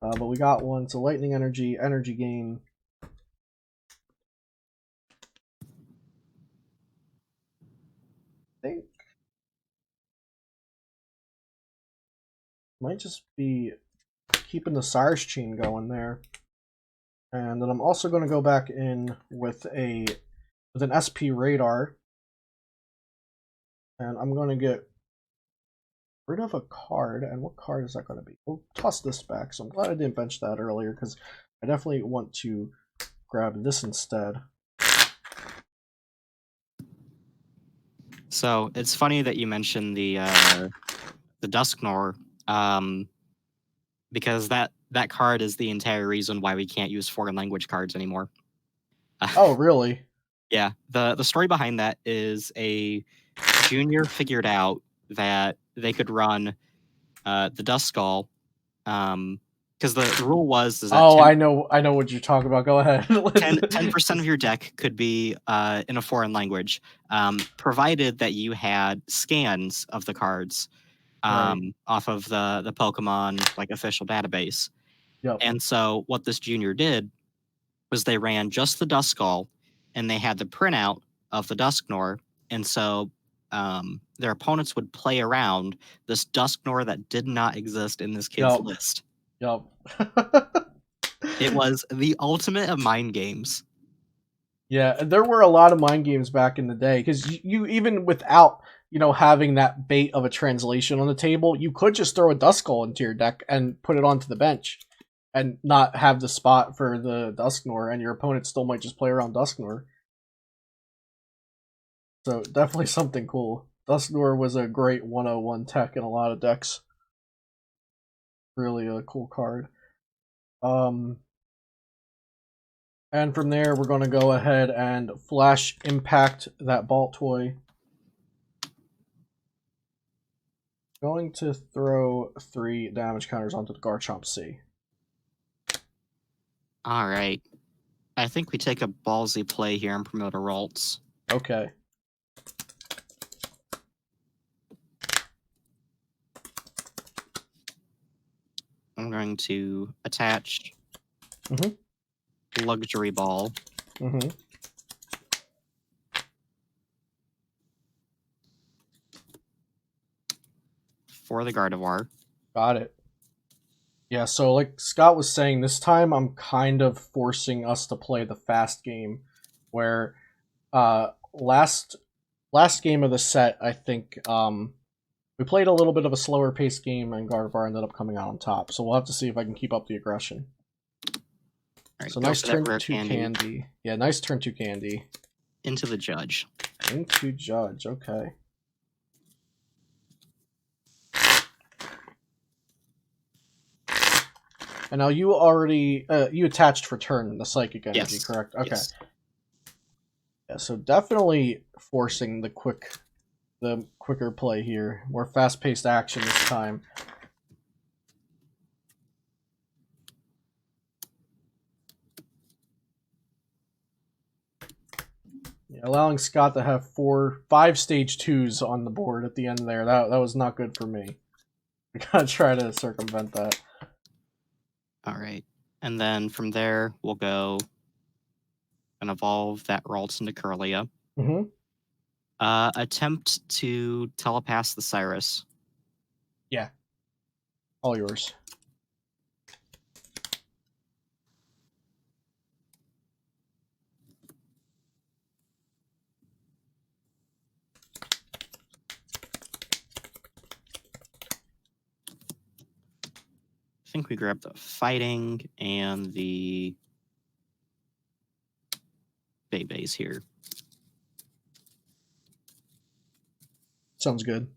But we got one. So Lightning Energy, energy gain. I think might just be keeping the Cyrus chain going there. And then I'm also going to go back in with an SP Radar. And I'm going to get rid of a card. And what card is that going to be? We'll toss this back. So I'm glad I didn't bench that earlier, because I definitely want to grab this instead. So it's funny that you mentioned the Dusknoir, because that card is the entire reason why we can't use foreign language cards anymore. Oh, really? Yeah. The story behind that is a junior figured out that they could run the Duskull, because the rule was is that I know what you're talking about. Go ahead. 10% of your deck could be in a foreign language, provided that you had scans of the cards off of the Pokemon like official database. Yep. And so what this junior did was they ran just the Duskull, and they had the printout of the Dusknoir, and so their opponents would play around this Dusknoir that did not exist in this kid's list. Yep. It was the ultimate of mind games. Yeah, there were a lot of mind games back in the day, because you even without having that bait of a translation on the table, you could just throw a Duskull into your deck and put it onto the bench, and not have the spot for the Dusknoir, and your opponent still might just play around Dusknoir. So definitely something cool. Dusknoir was a great 101 tech in a lot of decks. Really a cool card. And from there, we're going to go ahead and Flash Impact that Baltoy. Going to throw 3 damage counters onto the Garchomp C. All right. I think we take a ballsy play here and promote a Ralts. Okay. I'm going to attach Luxury Ball. For the Gardevoir. Got it. Yeah, so like Scott was saying, this time I'm kind of forcing us to play the fast game, where last game of the set, I think we played a little bit of a slower paced game, and Gardevoir ended up coming out on top. So we'll have to see if I can keep up the aggression. Right, so nice turn 2 candy. Yeah, nice turn 2 candy. Into the Judge. Into Judge, okay. And now you already you attached for turn the psychic energy, Yes. correct? Okay. Yes. Yeah, so definitely forcing the quicker play here. More fast-paced action this time. Yeah, allowing Scott to have 5 stage 2s on the board at the end there. That was not good for me. We gotta try to circumvent that. All right. And then from there, we'll go and evolve that Ralts into Curlia. Mm-hmm. Attempt to telepass the Cyrus. Yeah. All yours. I think we grab the fighting and the Beyblades here. Sounds good.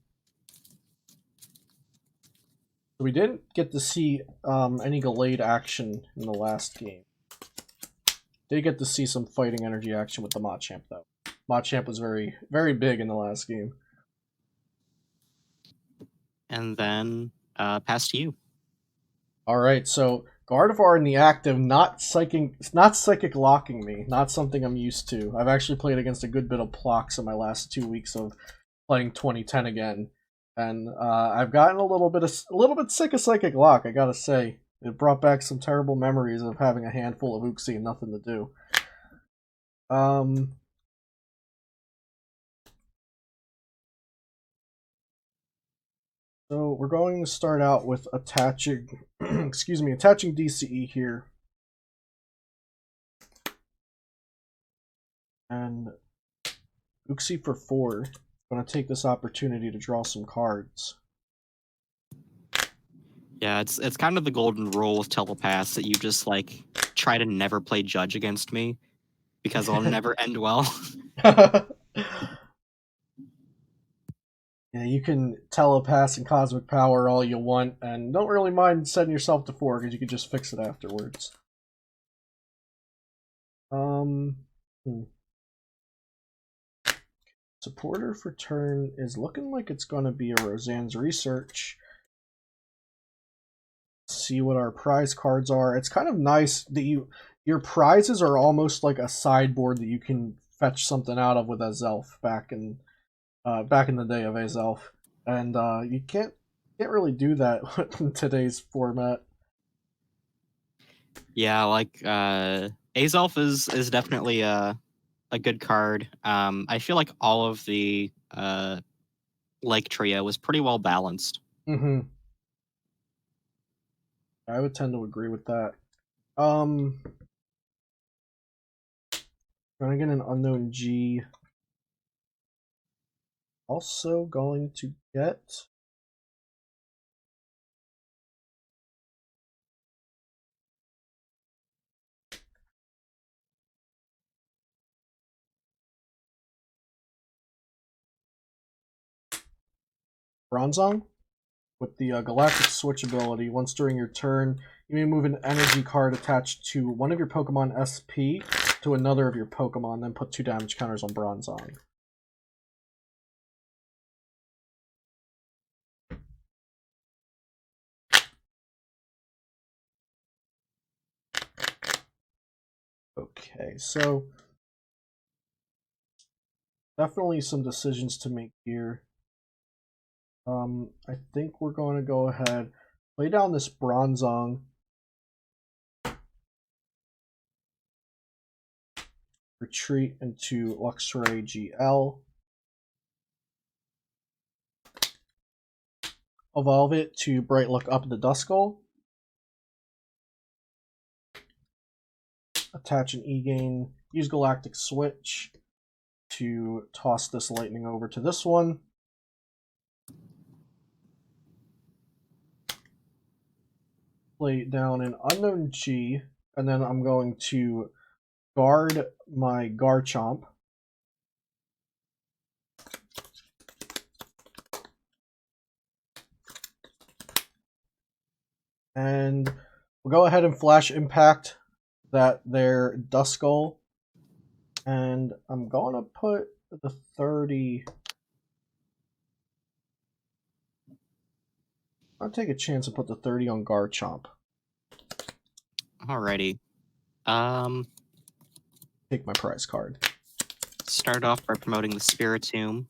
We didn't get to see any Gallade action in the last game. Did get to see some fighting energy action with the Machamp, though. Machamp was very, very big in the last game. And then pass to you. All right, so Gardevoir in the active, not psychic locking me, not something I'm used to. I've actually played against a good bit of Plox in my last 2 weeks of playing 2010 again, and I've gotten a little bit sick of psychic lock. I gotta say, it brought back some terrible memories of having a handful of Uxie and nothing to do. So we're going to start out with attaching, attaching DCE here. And Uxie for 4. I'm going to take this opportunity to draw some cards. Yeah, it's kind of the golden rule with telepaths that you just like try to never play judge against me because it'll never end well. Yeah, you can telepass and cosmic power all you want, and don't really mind setting yourself to 4 because you can just fix it afterwards. Supporter for turn is looking like it's going to be a Roseanne's Research. See what our prize cards are. It's kind of nice that your prizes are almost like a sideboard that you can fetch something out of with Azelf back in the day of Azelf, and you can't really do that in today's format. Yeah, like Azelf is definitely a good card. I feel like all of the Lake Trio was pretty well balanced. Mm-hmm. I would tend to agree with that. Gonna get an unknown G. Also going to get Bronzong with the Galactic Switch ability. Once during your turn, you may move an energy card attached to one of your Pokemon SP to another of your Pokemon, then put 2 damage counters on Bronzong. Okay, so definitely some decisions to make here. I think we're going to go ahead, lay down this Bronzong, retreat into Luxray GL, evolve it to Bright Look up the Duskull, attach an E-Gain, use Galactic Switch to toss this Lightning over to this one. Lay down an Unknown G, and then I'm going to guard my Garchomp. And We'll go ahead and Flash Impact that their Duskull, and I'm going to put the 30. I'll take a chance and put the 30 on Garchomp. Alrighty. Take my prize card. Start off by promoting the Spiritomb.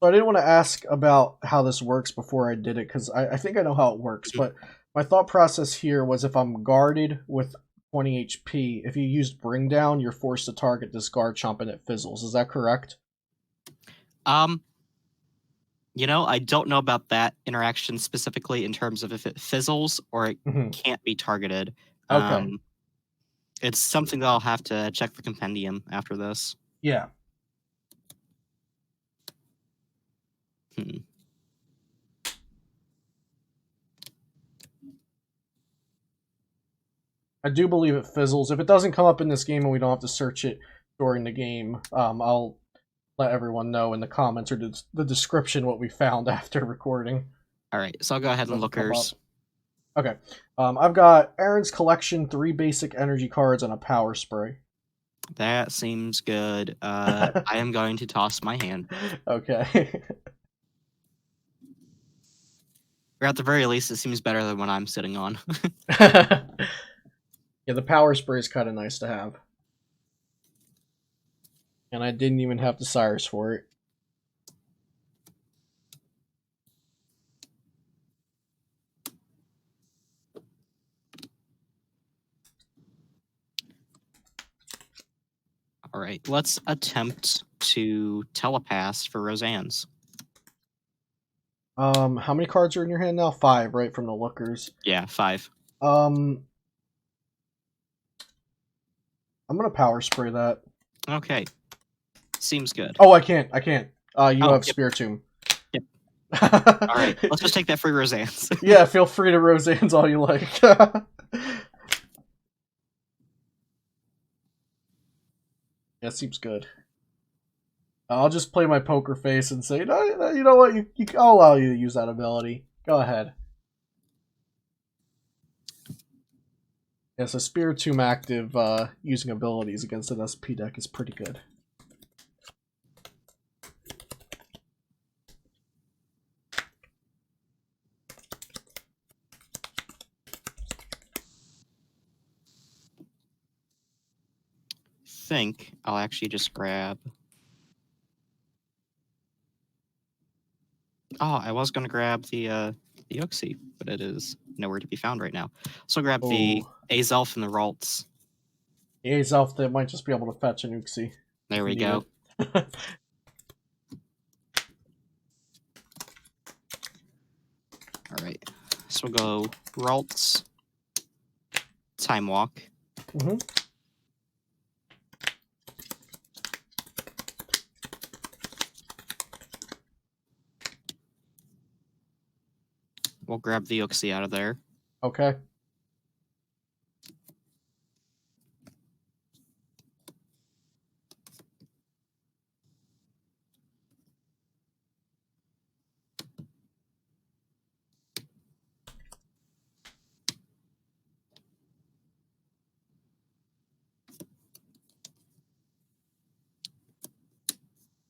So I didn't want to ask about how this works before I did it, because I think I know how it works, but my thought process here was if I'm guarded with 20 HP, if you used Bring Down, you're forced to target this Garchomp and it fizzles. Is that correct? You know, I don't know about that interaction specifically in terms of if it fizzles or it can't be targeted. Okay. It's something that I'll have to check the compendium after this. Yeah. I do believe it fizzles. If it doesn't come up in this game and we don't have to search it during the game, I'll let everyone know in the comments or the description what we found after recording. All right, so I'll go ahead and look hers. Okay. I've got Aaron's collection, 3 basic energy cards, and a power spray. That seems good. I am going to toss my hand. Okay. Or at the very least, it seems better than what I'm sitting on. Yeah, the power spray is kind of nice to have. And I didn't even have to Cyrus for it. All right, let's attempt to telepass for Roseanne's. How many cards are in your hand now? 5, right, from the lookers. Yeah, 5. I'm gonna power spray that. Okay. Seems good. Oh, I can't. You have Spiritomb. Yep. Alright, let's just take that free Roseanne's. Yeah, feel free to Roseanne's all you like. Yeah, seems good. I'll just play my poker face and say, no, you know what? I'll allow you to use that ability. Go ahead. Yeah, so Spiritomb active using abilities against an SP deck is pretty good. Think I'll actually just grab... Oh, I was going to grab the Uxie, but it is nowhere to be found right now. So I'll grab the Azelf and the Ralts. The Azelf, they might just be able to fetch an Uxie. There we go. Alright, so we'll go Ralts, Time Walk. We'll grab the Uxie out of there. Okay.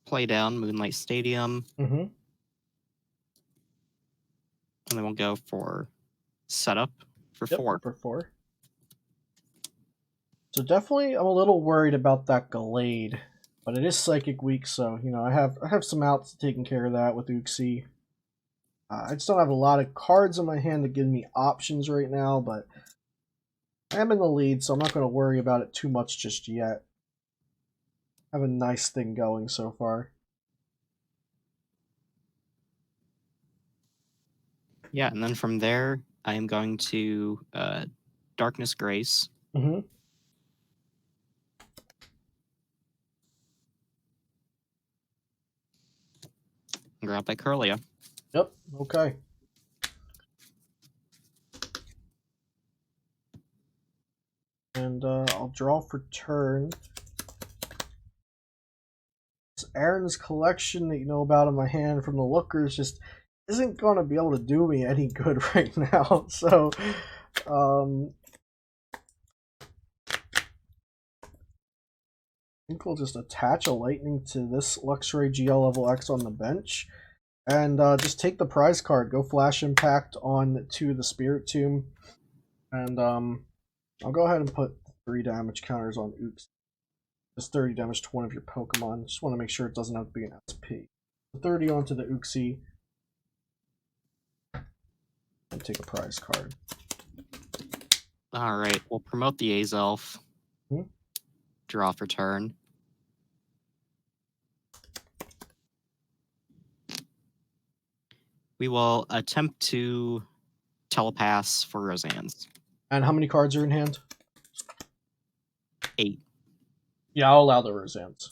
Play down Moonlight Stadium. And then we'll go for setup for 4. For 4. So definitely I'm a little worried about that Gallade, but it is Psychic Week, so you know I have some outs taking care of that with Uxie. I just don't have a lot of cards in my hand that give me options right now, but I am in the lead, so I'm not going to worry about it too much just yet. I have a nice thing going so far. Yeah, and then from there, I am going to Darkness Grace. Grab that Curlia. Yep, okay. And I'll draw for turn. It's Aaron's collection that you know about in my hand from the lookers. Just isn't going to be able to do me any good right now. So, I think we'll just attach a lightning to this Luxray GL level X on the bench, and just take the prize card. Go Flash Impact on to the Spirit Tomb, and I'll go ahead and put 3 damage counters on Ooks. Just 30 damage to one of your Pokemon. Just want to make sure it doesn't have to be an SP. 30 onto the Uxie, and take a prize card. All right, we'll promote the Azelf. Draw for turn. We will attempt to telepass for Roseanne's. And how many cards are in hand? 8. Yeah, I'll allow the Roseannes.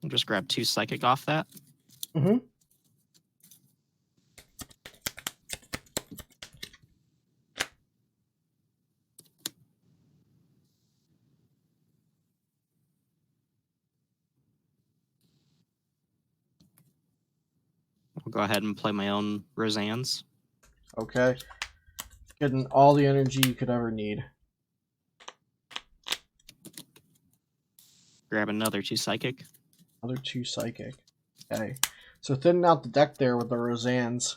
I'll just grab 2 Psychic off that. Mm-hmm. I'll go ahead and play my own Roseanne's. Okay. Getting all the energy you could ever need. Grab another 2 Psychic. Another 2 Psychic. Okay. So thinning out the deck there with the Roseannes.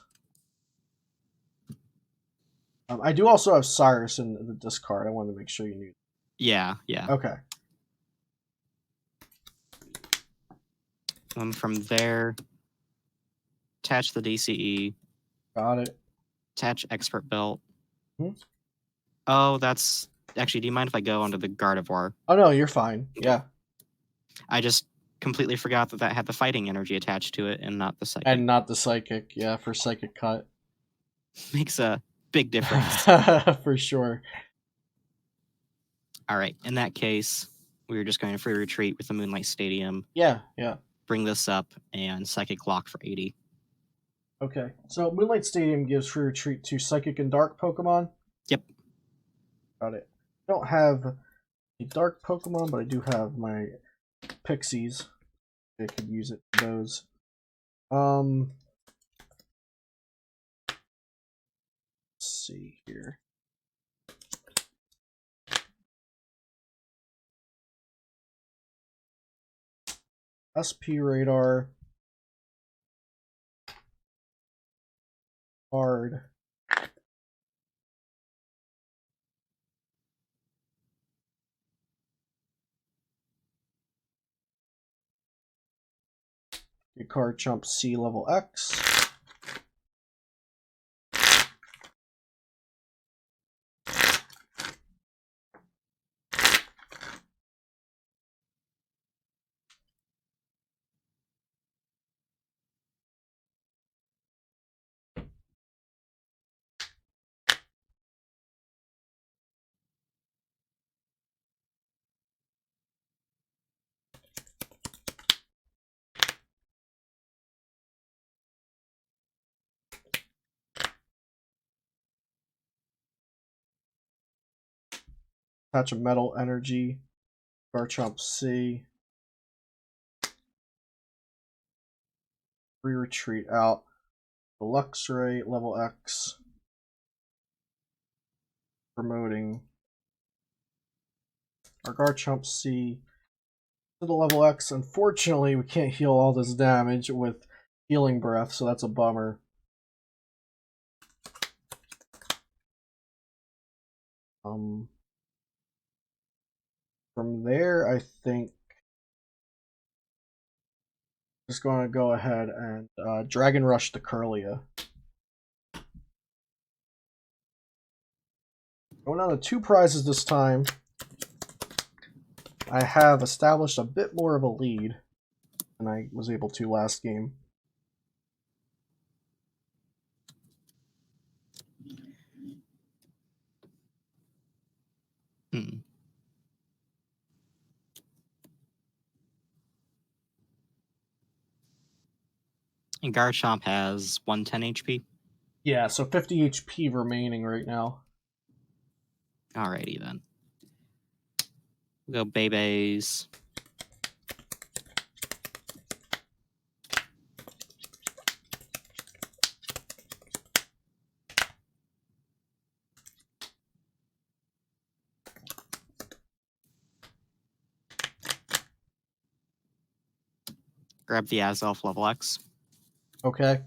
I do also have Cyrus in the discard. I wanted to make sure you knew. Yeah. Okay. From there, attach the DCE. Got it. Attach Expert Belt. Hmm? Oh, that's... Actually, do you mind if I go onto the Gardevoir? Oh, no, you're fine. Yeah. I just completely forgot that had the fighting energy attached to it and not the Psychic. And not the Psychic. Yeah, for Psychic Cut. Makes a big difference. For sure. All right. In that case, we were just going to free retreat with the Moonlight Stadium. Yeah. Bring this up and Psychic Lock for 80. Okay. So Moonlight Stadium gives free retreat to Psychic and Dark Pokemon? Yep. Got it. I don't have a Dark Pokemon, but I do have my Pixies. I could use it for those. Let's see here. SP Radar. Hard. Your card jumps C level X. Attach a Metal Energy. Garchomp C. Free retreat out. The Luxray level X. Promoting our Garchomp C to the level X. Unfortunately, we can't heal all this damage with Healing Breath, so that's a bummer. From there, I think just going to go ahead and Dragon Rush the Curlia. Going on to 2 prizes this time. I have established a bit more of a lead than I was able to last game. And Garchomp has 110 HP. Yeah, so 50 HP remaining right now. Alrighty then. We'll go Bebes. Grab the Azelf level X. Okay.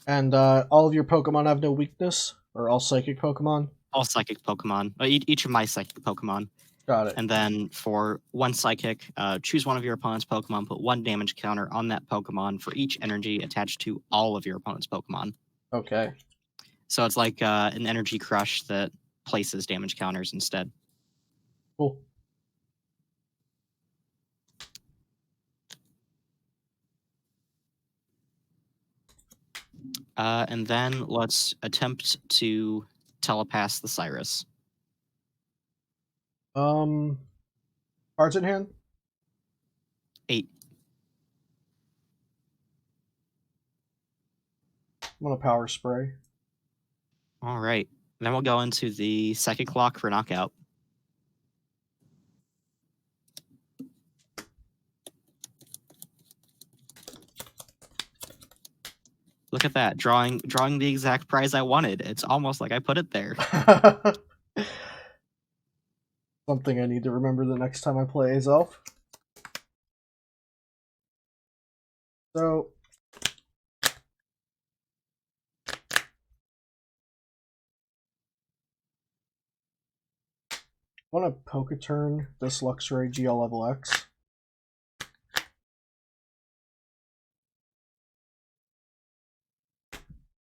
And all of your Pokemon have no weakness? Or all psychic Pokemon? All psychic Pokemon. Each of my psychic Pokemon. Got it. And then for one psychic, choose one of your opponent's Pokemon, put one damage counter on that Pokemon for each energy attached to all of your opponent's Pokemon. Okay. So it's like an energy crush that places damage counters instead. Cool. And then let's attempt to telepass the Cyrus. Cards in hand? 8. I'm gonna Power Spray. All right. Then we'll go into the Psychic Lock for knockout. Look at that, drawing the exact prize I wanted. It's almost like I put it there. Something I need to remember the next time I play Azelf. So I want to Poketurn this Luxray GL level X.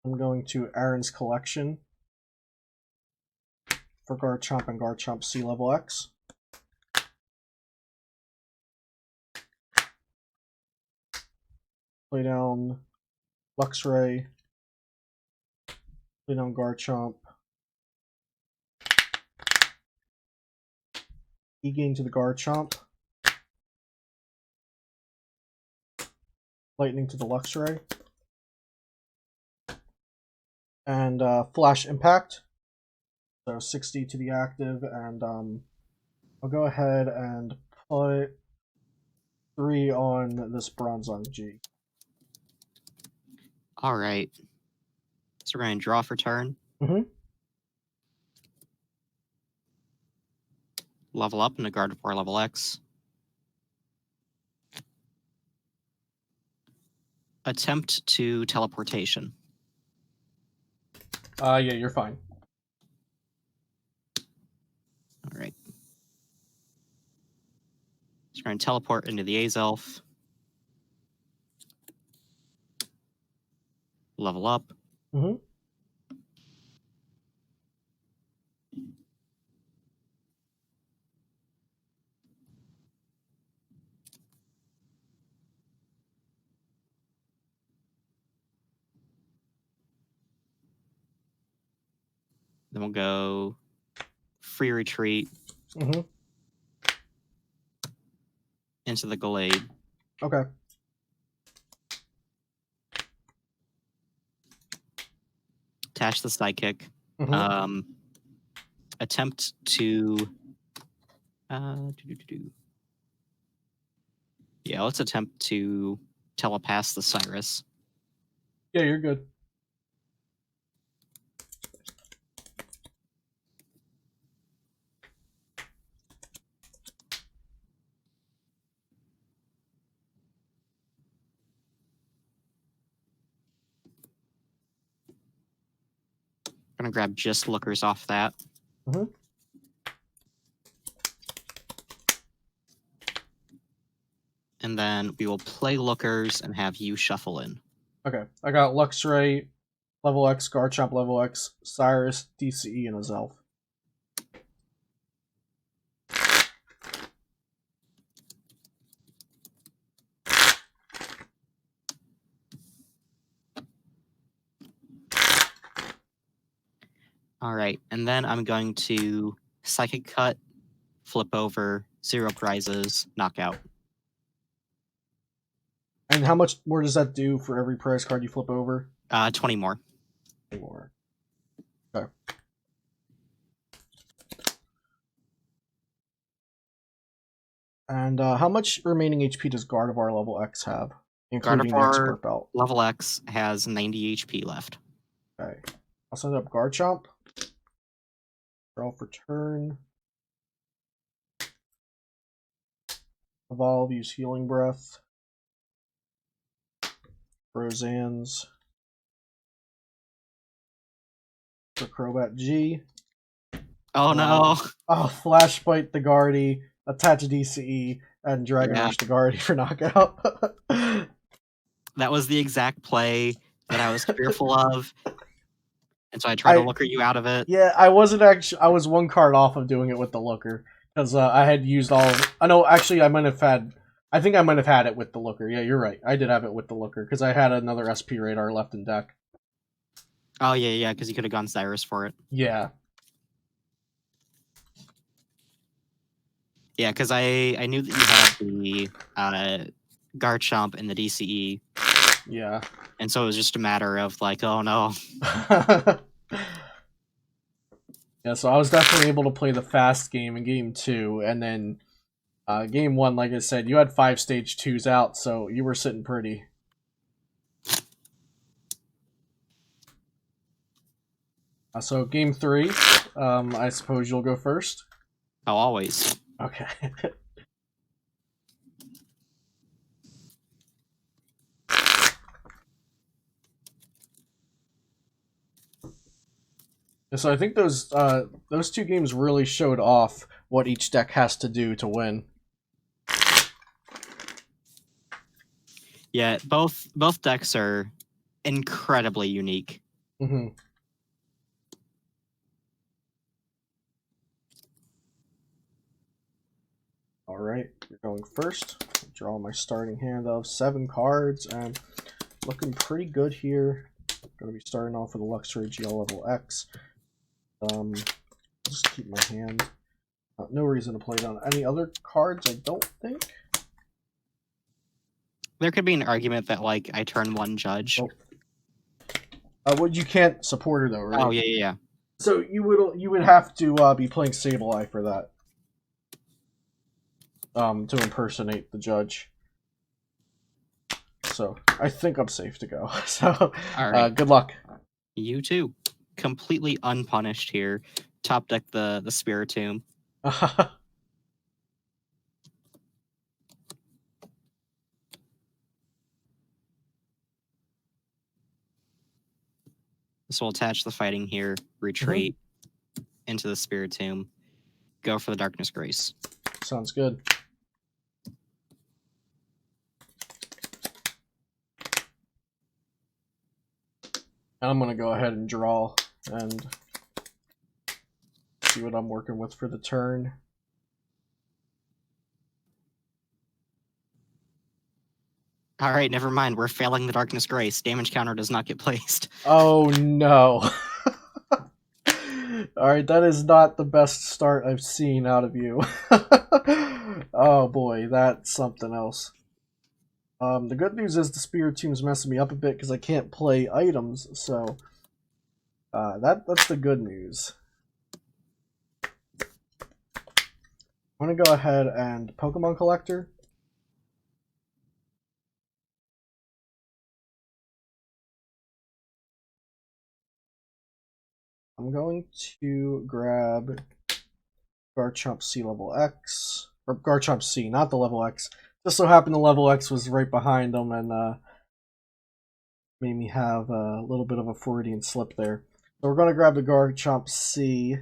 I'm going to Aaron's Collection for Garchomp and Garchomp C level X. Play down Luxray. Play down Garchomp. E-Gain to the Garchomp. Lightning to the Luxray. And Flash Impact. So 60 to the active, and I'll go ahead and put 3 on this Bronzong G. All right. So we're going to draw for turn. Mm-hmm. Level up into Gardevoir level X. Attempt to teleportation. Yeah, you're fine. All right. So we're going to teleport into the Azelf. Level up. Mm-hmm. Then we'll go free retreat Mm-hmm. into the Gallade. Okay. Attach the Psychic. Mm-hmm. Attempt to... Yeah, let's attempt to telepass the Cyrus. Yeah, you're good. I'm going to grab just Lookers off that. Mm-hmm. And then we will play Lookers and have you shuffle in. Okay. I got Luxray, level X, Garchomp, level X, Cyrus, DCE, and Azelf. All right, and then I'm going to Psychic Cut, flip over, 0 prizes, knockout. And how much more does that do for every prize card you flip over? 20 more. Anymore. Okay. And how much remaining HP does Gardevoir level X have, including the Gardevoir expert belt? level X has 90 HP left. Okay. I'll send up Garchomp. Draw for turn. Evolve, use Healing Breath. Roseanne's. For Crobat G. Oh no! Oh, Flash Bite the Guardy, attach DCE, and Dragon Yeah. Rush the Guardy for knockout. That was the exact play that I was fearful of, and so I tried to looker you out of it. Yeah, I wasn't actually. I was one card off of doing it with the looker because I had used all. I know. Actually, I might have had. I think I might have had it with the looker. Yeah, you're right. I did have it with the looker because I had another SP radar left in deck. Oh yeah, because you could have gone Cyrus for it. Yeah. Yeah, because I knew that you had the Garchomp and the DCE. Yeah. And so it was just a matter of like, oh no. Yeah, so I was definitely able to play the fast game in game 2, and then game 1, like I said, you had 5 stage 2s out, so you were sitting pretty. So game 3, I suppose you'll go first? Oh, always. Okay. So I think those 2 games really showed off what each deck has to do to win. Yeah, both decks are incredibly unique. Mm-hmm. All right, you're going first. Draw my starting hand of 7 cards, and looking pretty good here. Going to be starting off with a Luxray GL level X. Just keep my hand. No reason to play it on any other cards, I don't think. There could be an argument that like I turn 1 Judge. Oh. Well, you can't support her though, right? Oh yeah. So you would have to be playing Sableye for that. To impersonate the judge. So I think I'm safe to go. So All right. Good luck. You too. Completely unpunished here. Top deck the Spiritomb. So we'll attach the fighting here, retreat into the Spiritomb, go for the Darkness Grace. Sounds good. I'm going to go ahead and draw and see what I'm working with for the turn. All right, never mind. We're failing the Darkness Grace. Damage counter does not get placed. Oh no. Alright, that is not the best start I've seen out of you. Oh boy, that's something else. The good news is the Spiritomb's messing me up a bit because I can't play items, so that's the good news. I'm going to go ahead and Pokemon Collector. I'm going to grab Garchomp C level X, or Garchomp C, not the level X. Just so happened the level X was right behind them and made me have a little bit of a Freudian slip there. So we're going to grab the Garchomp C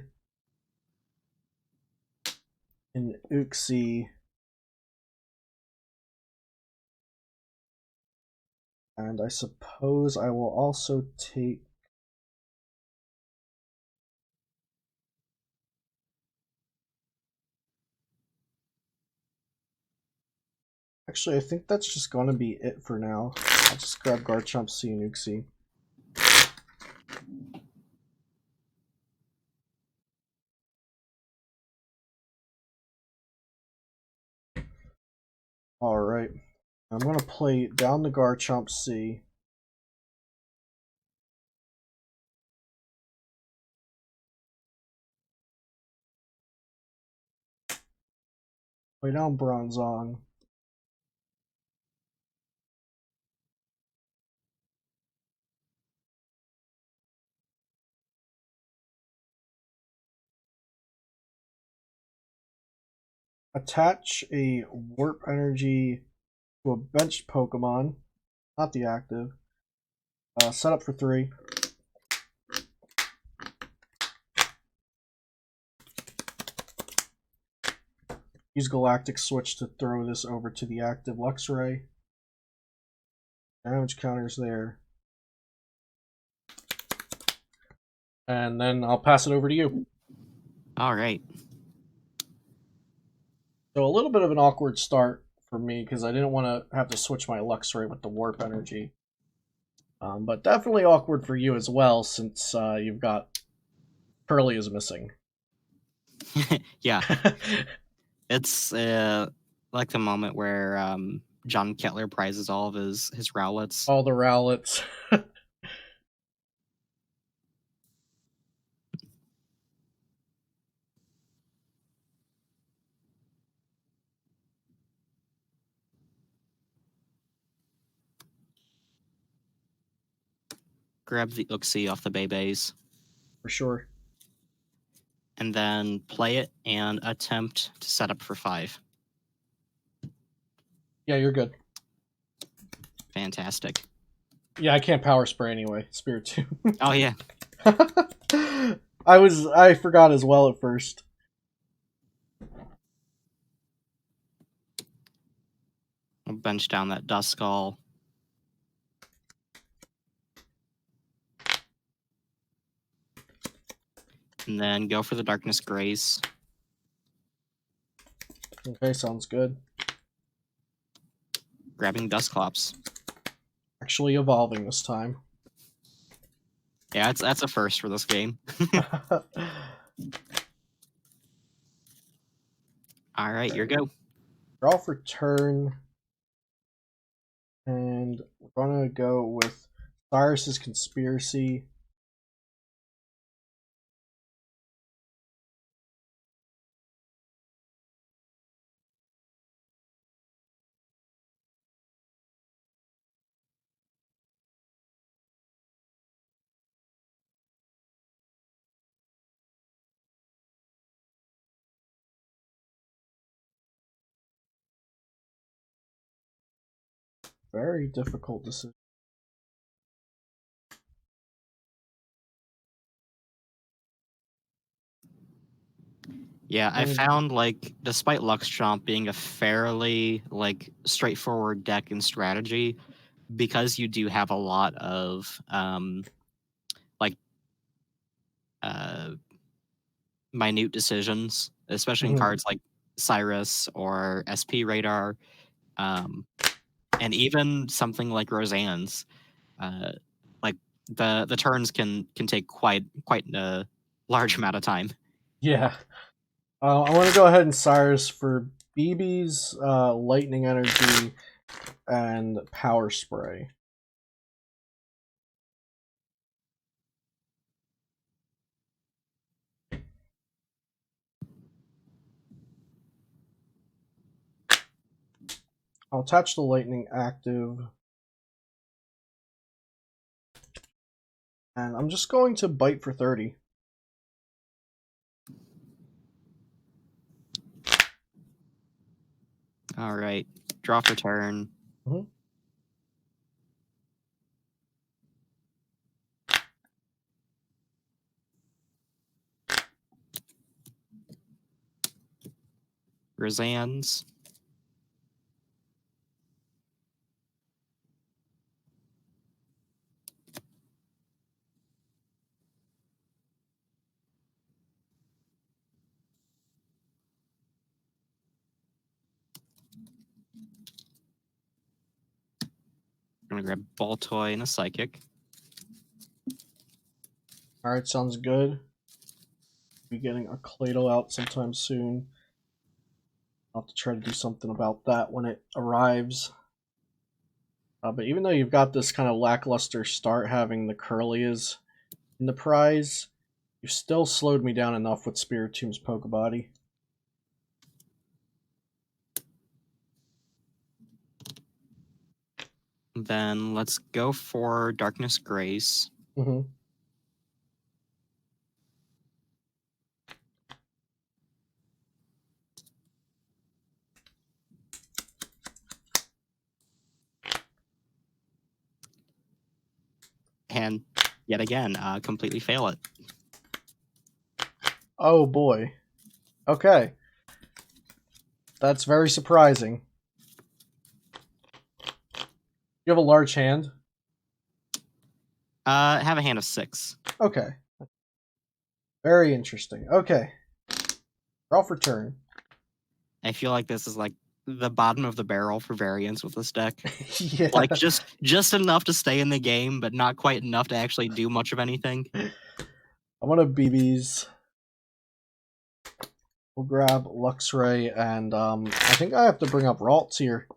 in Uxie. And I suppose I will also take... Actually, I think that's just going to be it for now. I'll just grab Garchomp C and Uxie. Alright. I'm going to play down the Garchomp C. Lay down Bronzong. Attach a Warp Energy to a benched Pokemon, not the active. Set up for 3. Use Galactic Switch to throw this over to the active Luxray. Damage counters there. And then I'll pass it over to you. All right. So a little bit of an awkward start for me because I didn't want to have to switch my Luxray with the Warp Energy. But definitely awkward for you as well since you've got Curly is missing. Yeah. It's like the moment where John Kettler prizes all of his Rowlets. All the Rowlets. Grab the Uxie off the Beybes. For sure. And then play it and attempt to set up for 5. Yeah, you're good. Fantastic. Yeah, I can't Power Spray anyway. Spirit 2. Oh, yeah. I forgot as well at first. I'll bench down that Duskull. And then go for the Darkness Grace. Okay, sounds good. Grabbing Dusclops. Actually evolving this time. Yeah, that's a first for this game. All right, your go. Draw for turn. And we're going to go with Cyrus's Conspiracy. Very difficult decision. Yeah, I found, like, despite Luxchomp being a fairly, like, straightforward deck and strategy, because you do have a lot of, like, uh, minute decisions, especially in cards like Cyrus or SP Radar, um, and even something like Roseanne's. Like, the turns can take quite a large amount of time. Yeah. I want to go ahead and Cyrus for BB's Lightning Energy and Power Spray. I'll attach the Lightning active. And I'm just going to bite for 30. All right, draw for turn. Mm-hmm. Roseanne's. I'm gonna grab Ball Toy and a Psychic. Alright, sounds good. Be getting a Clado out sometime soon. I'll have to try to do something about that when it arrives. But even though you've got this kind of lackluster start having the Curlies in the prize, you've still slowed me down enough with Spiritomb's Pokebody. Then let's go for Darkness Grace. Mm-hmm. And yet again, completely fail it. Oh boy. Okay. That's very surprising. You have a large hand? Have a hand of 6. Okay. Very interesting. Okay. Draw for turn. I feel like this is like the bottom of the barrel for variance with this deck. Yeah. Like just enough to stay in the game, but not quite enough to actually do much of anything. I want to BBs. We'll grab Luxray, and I think I have to bring up Ralts here.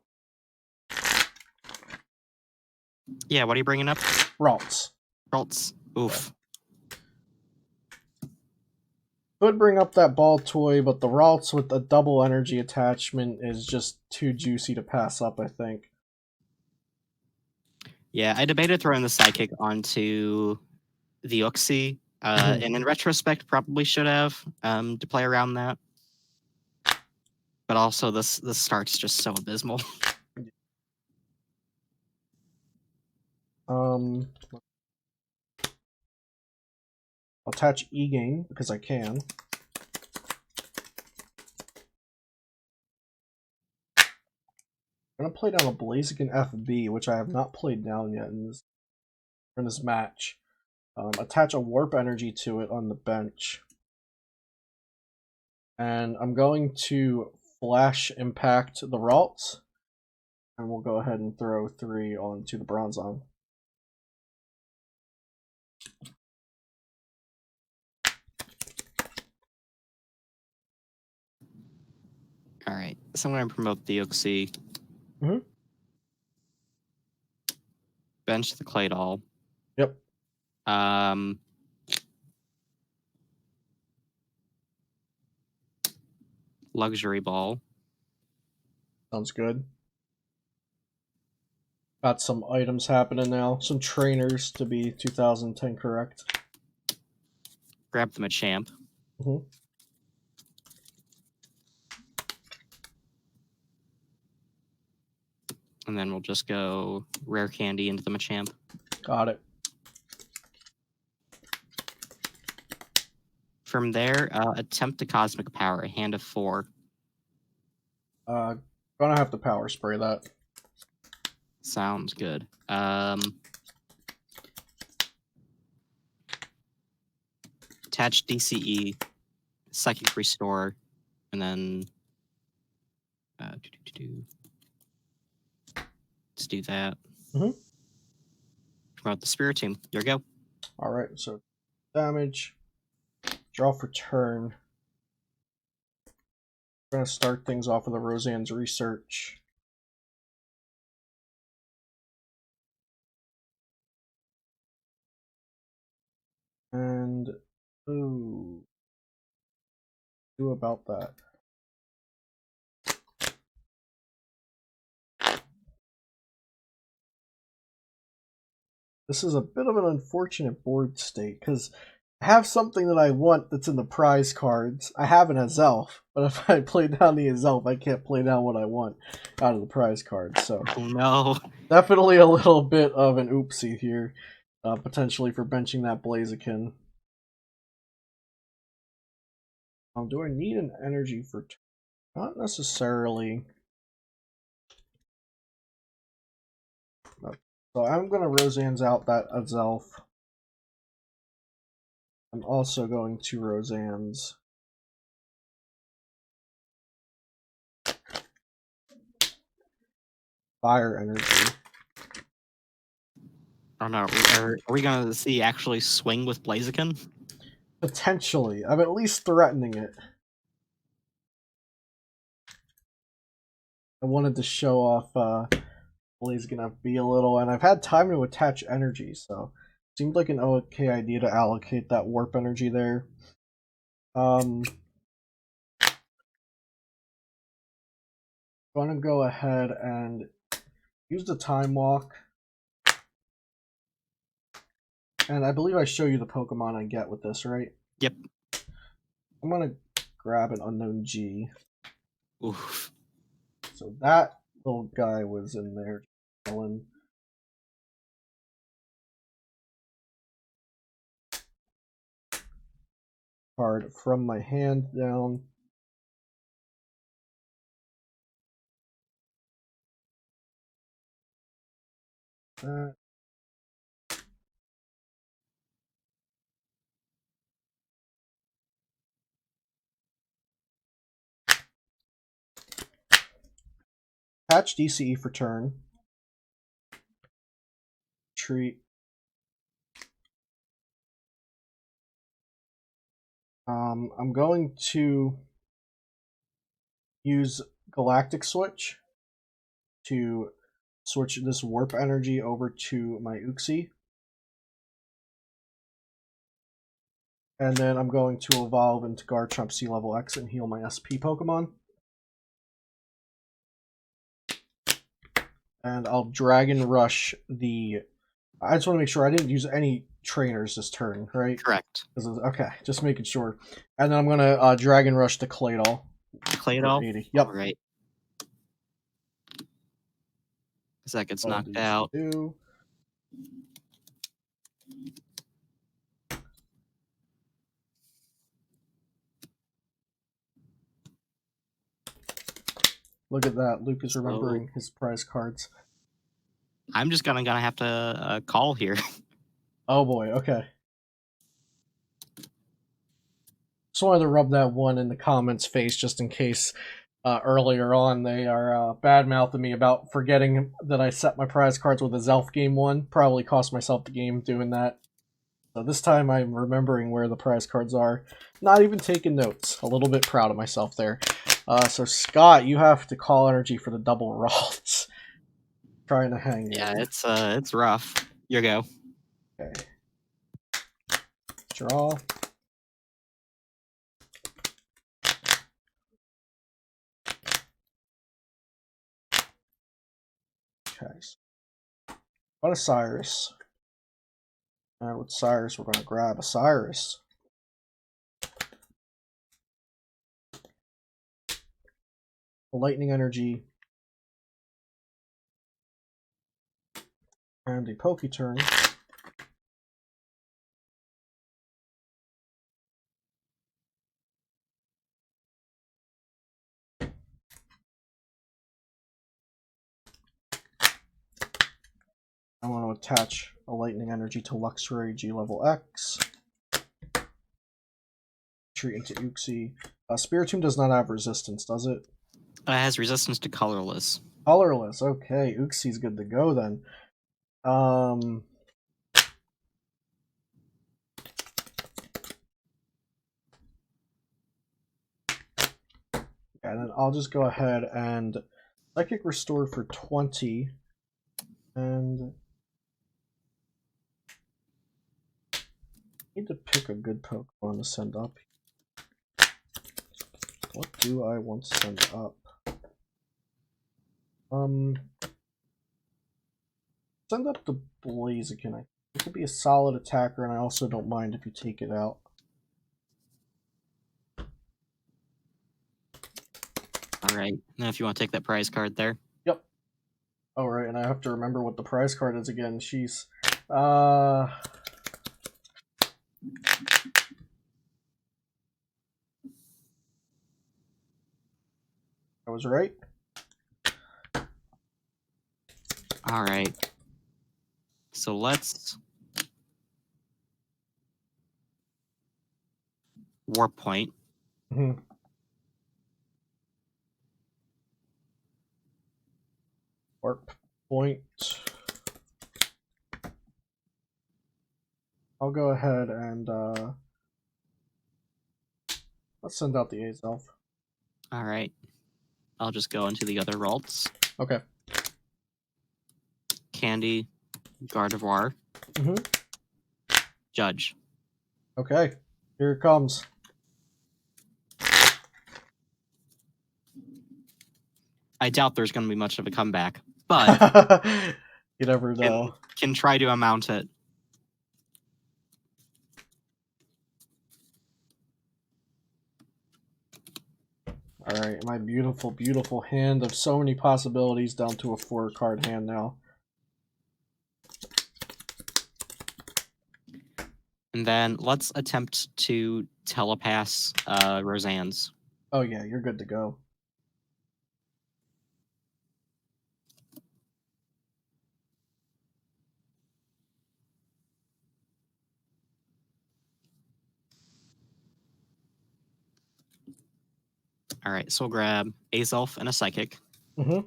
Yeah, what are you bringing up? Ralts. Ralts. Oof. Could bring up that ball toy, but the Ralts with a double energy attachment is just too juicy to pass up, I think. Yeah, I debated throwing the Psychic onto the Uxie, and in retrospect, probably should have to play around that. But also, this start's just so abysmal. I'll attach E-Gain because I can. I'm going to play down a Blaziken FB, which I have not played down yet in this match. Attach a Warp Energy to it on the bench. And I'm going to Flash Impact the Ralts. And we'll go ahead and throw 3 onto the Bronzong. All right, so I'm going to promote the Uxie. Mm-hmm. Bench the Claydol. Yep. Luxury Ball. Sounds good. Got some items happening now. Some trainers to be 2010 correct. Grab them a champ. Mm-hmm. And then we'll just go Rare Candy into the Machamp. Got it. From there, attempt to Cosmic Power, a hand of 4. Gonna have to power spray that. Sounds good. Attach DCE, Psychic Restore, and then let's do that. Mm-hmm. Promote the Spiritomb. There we go. Alright, so damage. Draw for turn. We're gonna start things off with a Roseanne's Research. And ooh, do about that. This is a bit of an unfortunate board state because I have something that I want that's in the prize cards. I have an Azelf, but if I play down the Azelf, I can't play down what I want out of the prize cards. So Oh no. definitely a little bit of an oopsie here, potentially for benching that Blaziken. Do I need an energy for? Not necessarily. No. So I'm going to Roseanne's out that Azelf. I'm also going to Roseanne's Fire Energy. Oh no. Are we going to see actually swing with Blaziken? Potentially. I'm at least threatening it. I wanted to show off Blaziken FB a little, and I've had time to attach energy, so it seemed like an okay idea to allocate that Warp Energy there. I'm gonna go ahead and use the Time Walk And I believe I show you the Pokemon I get with this, right? Yep. I'm gonna grab an unknown G. Oof. So that little guy was in there. Chilling. Card from my hand down. That. Patch DCE for turn. Treat. I'm going to use Galactic Switch to switch this Warp Energy over to my Uxie. And then I'm going to evolve into Garchomp Sea Level X and heal my SP Pokemon. And I'll Dragon Rush the... I just want to make sure I didn't use any trainers this turn, right? Correct. Okay, just making sure. And then I'm going to Dragon Rush the Claydol. Claydol? Yep. All right. Because that gets knocked These out. two. Look at that. Luke is remembering his prize cards. I'm just gonna have to call here. Oh boy, okay. Just wanted to rub that one in the comments face just in case earlier on they are bad-mouthing me about forgetting that I set my prize cards with a Zelf game one. Probably cost myself the game doing that. So this time I'm remembering where the prize cards are. Not even taking notes. A little bit proud of myself there. So Scott, you have to call energy for the double Ralts. Trying to hang in. Yeah, it's rough. Here you go. Okay. Draw. Okay. What a Cyrus. And with Cyrus, we're going to grab a Cyrus. A Lightning Energy. And a Poke Turn. I want to attach a Lightning Energy to Luxray G level X. Treat into Uxie. Spiritomb does not have resistance, does it? It has resistance to colorless. Colorless, okay. Uxie's good to go then. And then I'll just go ahead and Psychic Restore for 20. And I need to pick a good Pokemon to send up. What do I want to send up? Send up the Blaziken. It could be a solid attacker, and I also don't mind if you take it out. Alright, now if you want to take that prize card there. Yep. Alright, and I have to remember what the prize card is again. She's... I was right. Alright. So let's... Warp Point. Mm-hmm. Warp Point. I'll go ahead and let's send out the Azelf. Alright. I'll just go into the other Ralts. Okay. Candy, Gardevoir, Judge. Okay, here it comes. I doubt there's going to be much of a comeback, but you never know. Can try to amount it. Alright, my beautiful, beautiful hand of so many possibilities down to a 4-card hand now. And then let's attempt to telepass Roseanne's. Oh yeah, you're good to go. All right, so we'll grab Azelf and a Psychic. Mm-hmm.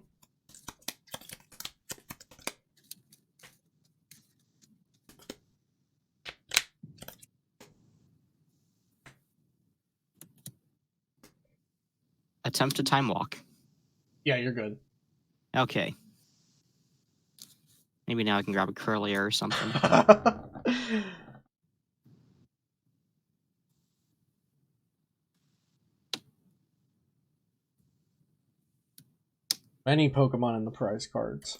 Attempt to Time Walk. Yeah, you're good. Okay. Maybe now I can grab a Curlier or something. Many Pokemon in the prize cards.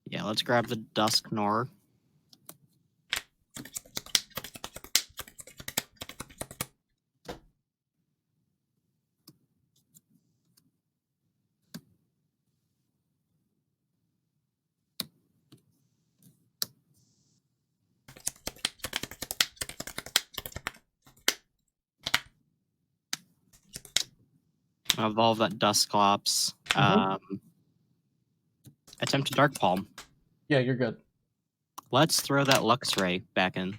Yeah, let's grab the Dusknoir. Evolve that Dusclops. Mm-hmm. Attempt to Dark Palm. Yeah, you're good. Let's throw that Luxray back in.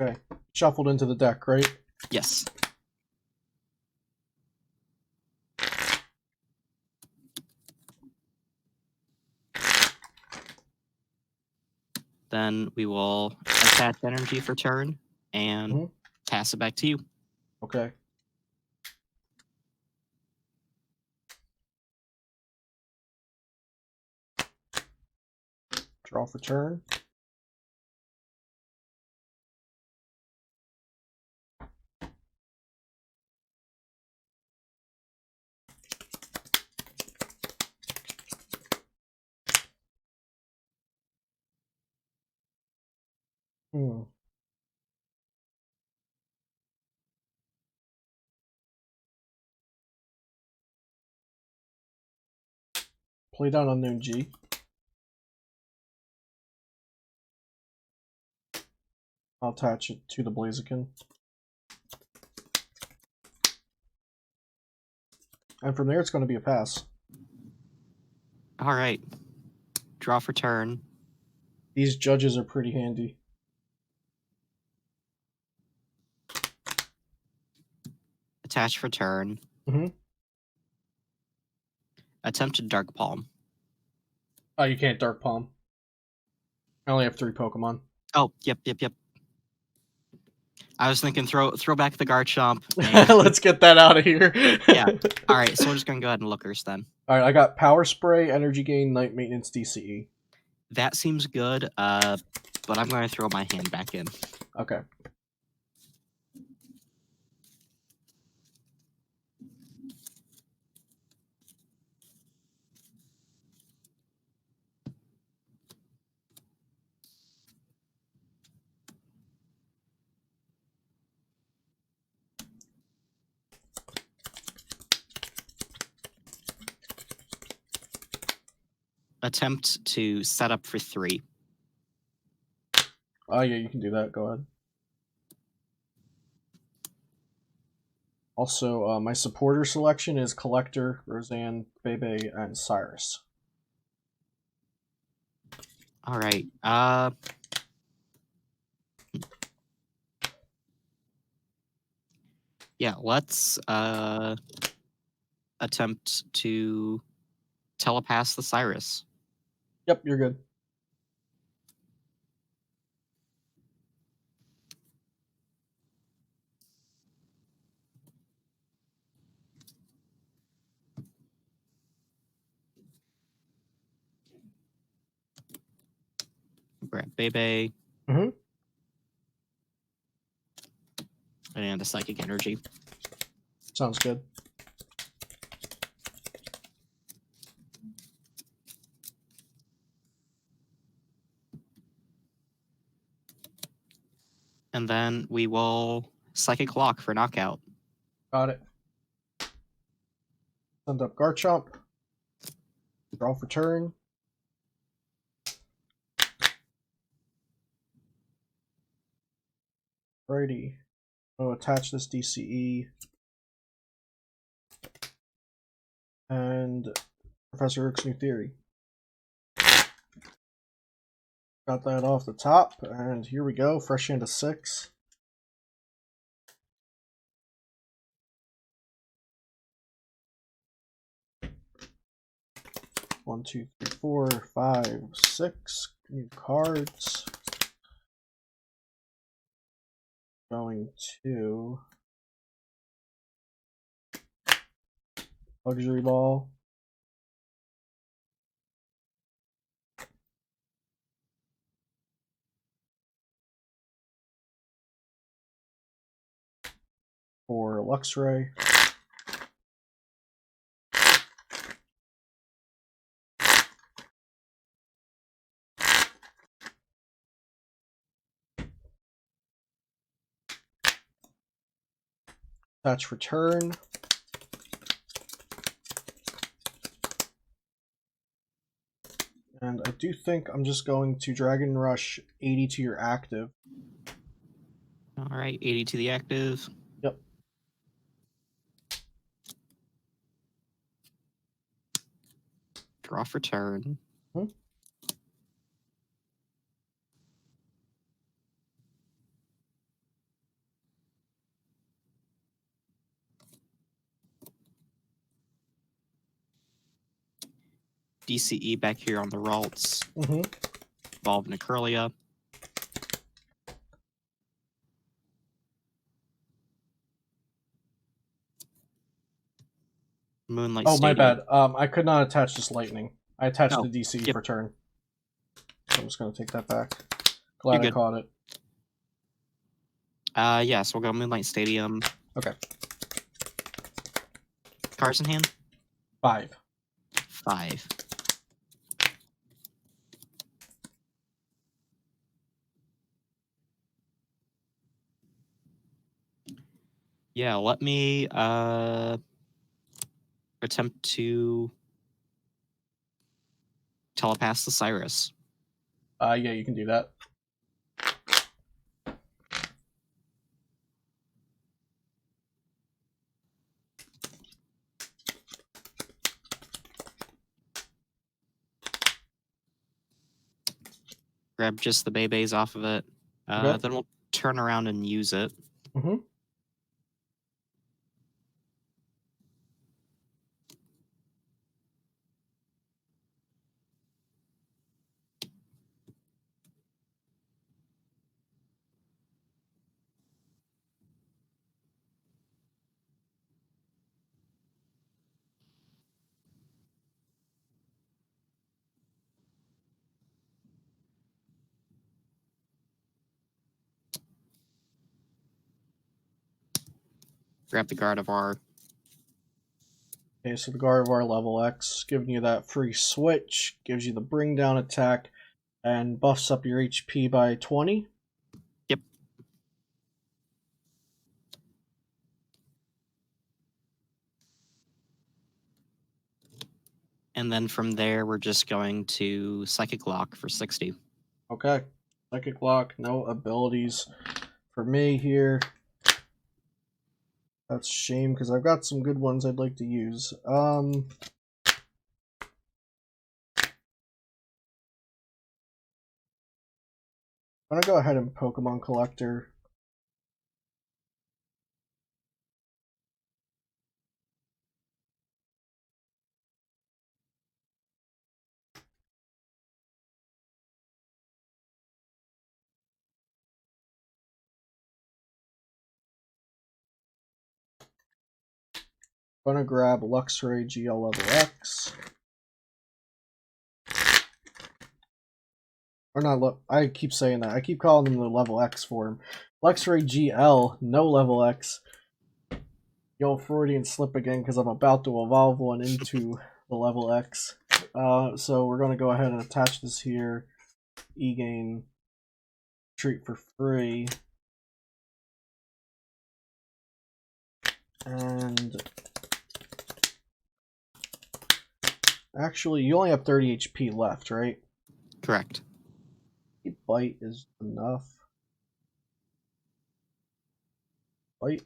Okay. Shuffled into the deck, right? Yes. Then we will attach energy for turn and pass it back to you. Okay. Draw for turn. Hmm. Play down Unknown G. I'll attach it to the Blaziken. And from there, it's going to be a pass. All right. Draw for turn. These judges are pretty handy. Attach for turn. Mm-hmm. Attempt to Dark Palm. Oh, you can't Dark Palm. I only have 3 Pokemon. Oh, yep. I was thinking throw back the Garchomp. Let's get that out of here. Yeah. All right, so we're just gonna go ahead and lookers then. All right, I got Power Spray, Energy Gain, Night Maintenance, DCE. That seems good, but I'm going to throw my hand back in. Okay. Attempt to set up for 3. Oh, yeah, you can do that. Go ahead. Also, my supporter selection is Collector, Roseanne, Bebe, and Cyrus. All right. Yeah, let's attempt to telepass the Cyrus. Yep, you're good. Grab Bebe. Mm-hmm. And a Psychic Energy. Sounds good. And then we will Psychic Lock for knockout. Got it. Send up Garchomp. Draw for turn. Righty. I'll attach this DCE. And Professor Rook's New Theory. Got that off the top, and here we go. Fresh hand of 6. One, two, three, 4, 5, 6 new cards. Going to Luxury Ball. For Luxray. Attach for turn. And I do think I'm just going to Dragon Rush 80 to your active. All right, 80 to the active. Yep. Draw for turn. DCE back here on the Ralts. Evolve into Curlia. Moonlight Oh, my Stadium. bad. I could not attach this lightning. I attached Oh, the DCE yep. for turn. So I'm just going to take that back. You're Glad I good. caught it. Yeah, so we'll go Moonlight Stadium. Okay. Cards in hand? 5. 5. Yeah, let me attempt to telepath the Cyrus. Yeah, you can do that. Grab just the Beyblades off of it. Okay. Then we'll turn around and use it. Grab the Gardevoir. Okay, so the Gardevoir level X, giving you that free switch, gives you the bring down attack, and buffs up your HP by 20. Yep. And then from there, we're just going to Psychic Lock for 60. Okay. Psychic Lock, no abilities for me here. That's a shame, because I've got some good ones I'd like to use. I'm gonna go ahead and Pokemon Collector. Gonna grab Luxray GL level X. Or not, I keep saying that. I keep calling them the level X form. Luxray GL, no level X. Yo, Freudian slip again because I'm about to evolve one into the level X. So we're going to go ahead and attach this here. E-gain treat for free. And Actually, you only have 30 HP left, right? Correct. Bite is enough. Bite.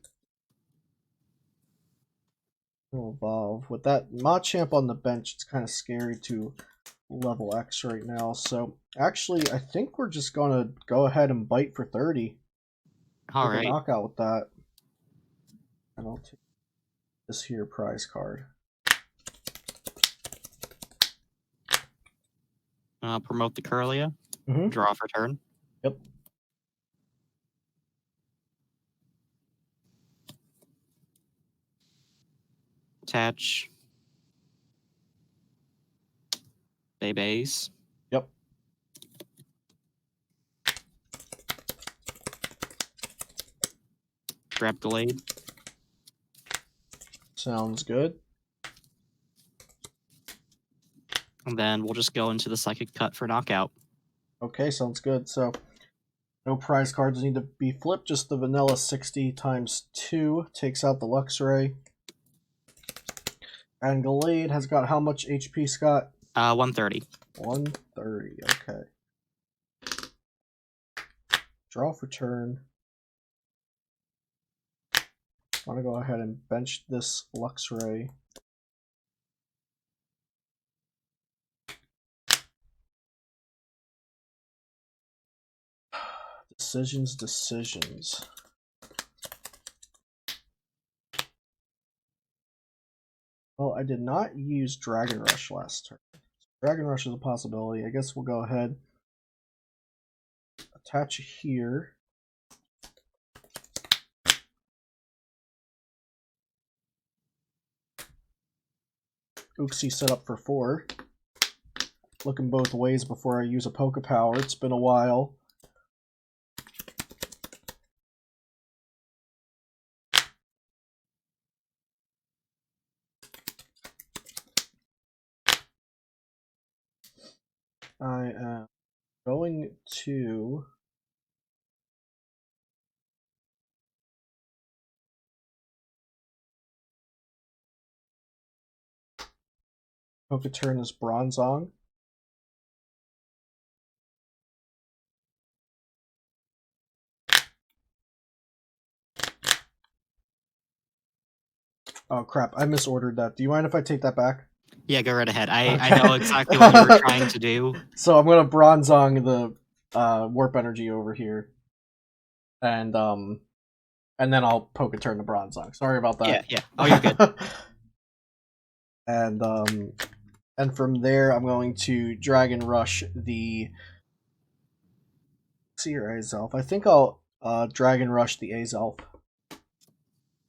Will evolve. With that Machamp on the bench, it's kind of scary to level X right now. So actually, I think we're just gonna go ahead and bite for 30. All Take a right. knockout with that. And I'll take this here prize card. Promote the Curlia. Mm-hmm. Draw for turn. Yep. Attach. Babies. Yep. Grab Gallade. Sounds good. And then we'll just go into the Psychic Cut for knockout. Okay, sounds good. So no prize cards need to be flipped, just the vanilla 60 times 2 takes out the Luxray. And Gallade has got how much HP, Scott? 130. 130, okay. Draw for turn. I want to go ahead and bench this Luxray. Decisions. Well, I did not use Dragon Rush last turn. Dragon Rush is a possibility. I guess we'll go ahead. Attach here. Oopsie set up for 4. Looking both ways before I use a Poke Power. It's been a while. I am going to Poke turn this Bronzong. Oh crap, I misordered that. Do you mind if I take that back? Yeah, go right ahead. I Okay. know exactly what you were trying to do. So I'm gonna Bronzong the Warp Energy over here. And then I'll Poke turn the Bronzong. Sorry about that. Yeah. Oh, you're good. And from there I'm going to Dragon Rush the Seer Azelf. I think I'll Dragon Rush the Azelf.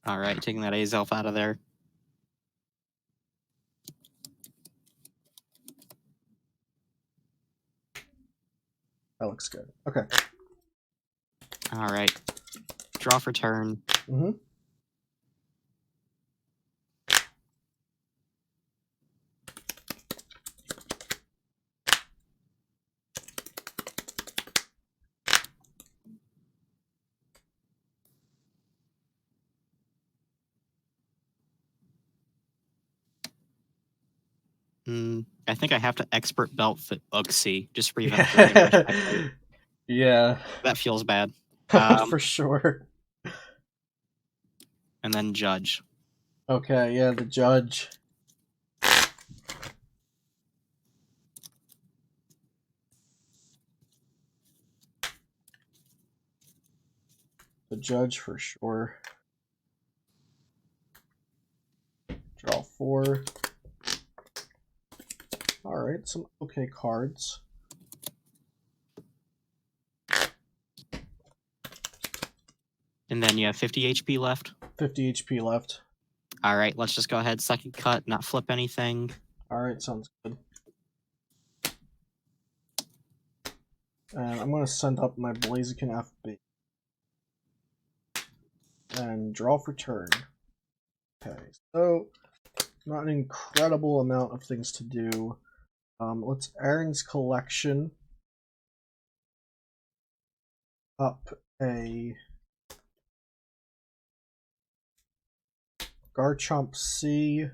All right, taking that Azelf out of there. That looks good. Okay. All right. Draw for turn. Mm-hmm. I think I have to Expert Belt the Uxie. Just prevent the Yeah. That feels bad. For sure. And then Judge. Okay, yeah, the Judge. The Judge for sure. Draw 4. Alright, some okay cards. And then you have 50 HP left. 50 HP left. All right, let's just go ahead. Second cut, not flip anything. Alright, sounds good. And I'm going to send up my Blaziken FB. And draw for turn. Okay, so not an incredible amount of things to do. Let's Aaron's Collection up a Garchomp C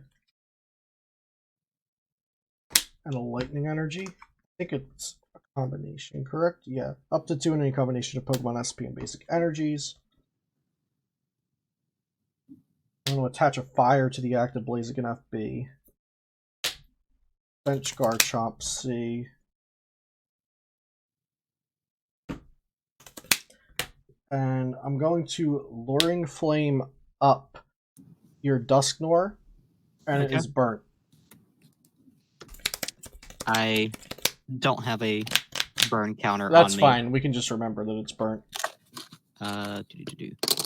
and a lightning energy. I think it's a combination, correct? Yeah, up to 2 in any combination of Pokemon SP and basic energies. I'm going to attach a fire to the active Blaziken FB. Bench Garchomp C. And I'm going to Luring Flame up your Dusknoir, and Okay. it is burnt. I don't have a burn counter That's on me. fine. We can just remember that it's burnt.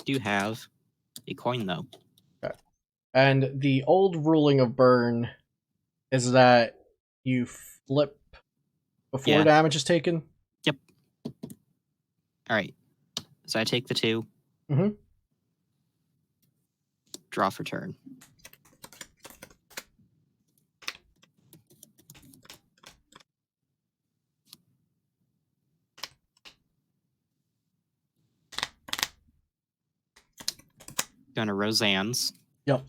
Do have a coin though. Okay. And the old ruling of burn is that you flip before damage is taken. Yep. All right. So I take the 2. Mm-hmm. Draw for turn. Going to Roseanne's. Yep.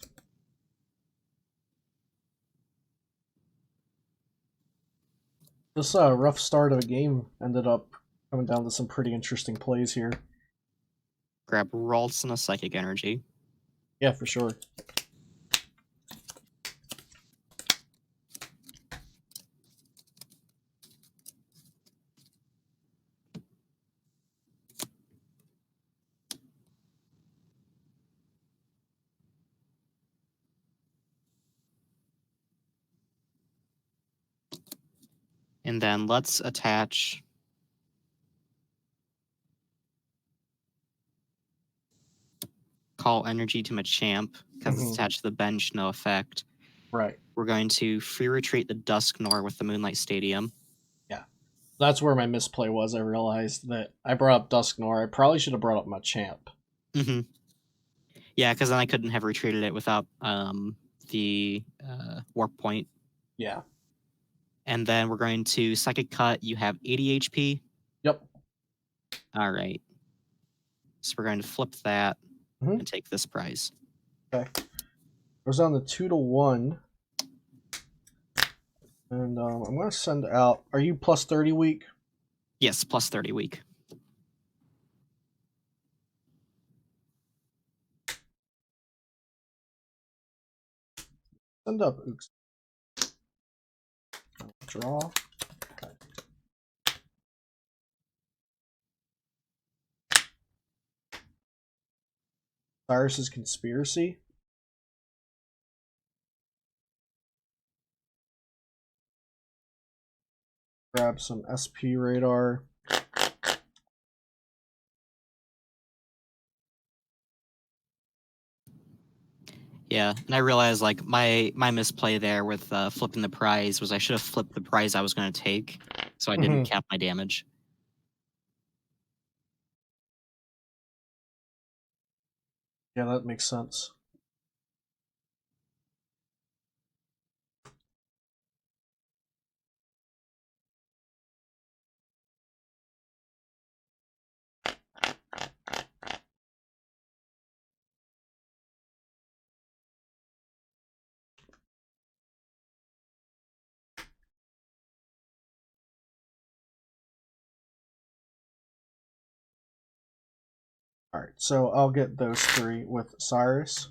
This rough start of a game ended up coming down to some pretty interesting plays here. Grab Ralts and a Psychic Energy. Yeah, for sure. And then let's attach Call Energy to Machamp because it's attached to the bench, no effect. Right. We're going to free retreat the Dusknoir with the Moonlight Stadium. Yeah. That's where my misplay was. I realized that I brought up Dusknoir. I probably should have brought up Machamp. Mm-hmm. Yeah, because then I couldn't have retreated it without the Warp Point. Yeah. And then we're going to Psychic Cut. You have 80 HP. Yep. All right. So we're going to flip that and take this prize. Okay. Goes down to 2-1. And I'm going to send out... Are you plus 30 weak? Yes, plus 30 weak. Send up Ooks. Draw. Okay. Cyrus's Conspiracy. Grab some SP Radar. Yeah, and I realized like my misplay there with flipping the prize was I should have flipped the prize I was going to take, so I didn't cap my damage. Yeah, that makes sense. Alright, so I'll get those 3 with Cyrus.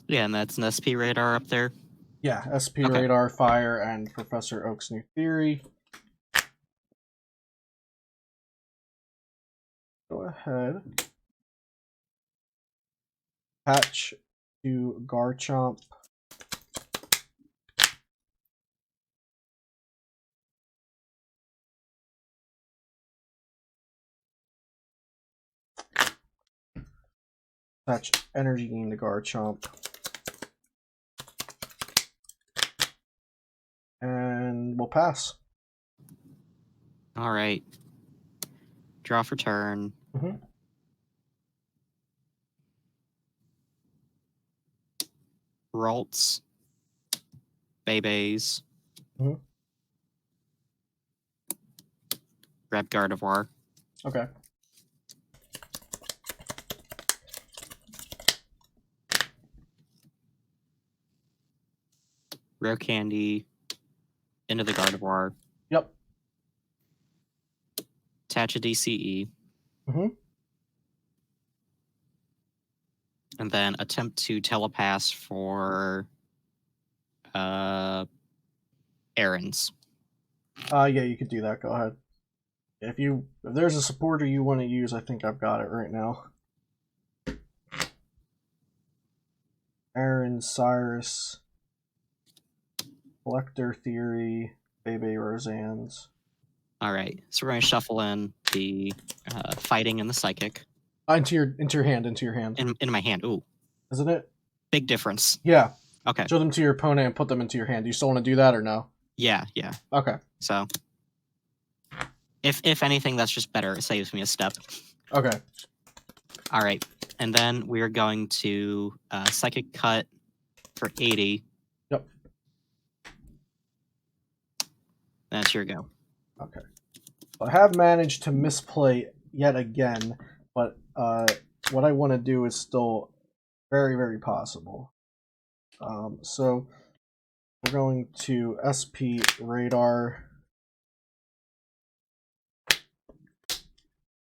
Yeah, and that's an SP Radar up there. Yeah, SP Radar, Fire, and Professor Oak's New Theory. Go ahead. Patch to Garchomp. Attach Energy Gain to Garchomp. And we'll pass. All right. Draw for turn. Ralts. Beyblades. Grab Gardevoir. Okay. Rare Candy. into the Gardevoir, Yep. attach a DCE, and then attempt to telepass for errands. Yeah, you could do that. Go ahead. If there's a supporter you want to use, I think I've got it right now. Aaron, Cyrus, Collector Theory, Bebe Roseanne's. All right, so we're going to shuffle in the fighting and the psychic. Into your hand. In my hand. Ooh. Isn't it? Big difference. Yeah. Okay. Show them to your opponent and put them into your hand. Do you still want to do that or no? Yeah. Okay. So, if anything, that's just better. It saves me a step. Okay. All right, and then we're going to psychic cut for 80. Yep. That's your go. Okay. I have managed to misplay yet again, but what I want to do is still very, very possible. So we're going to SP Radar,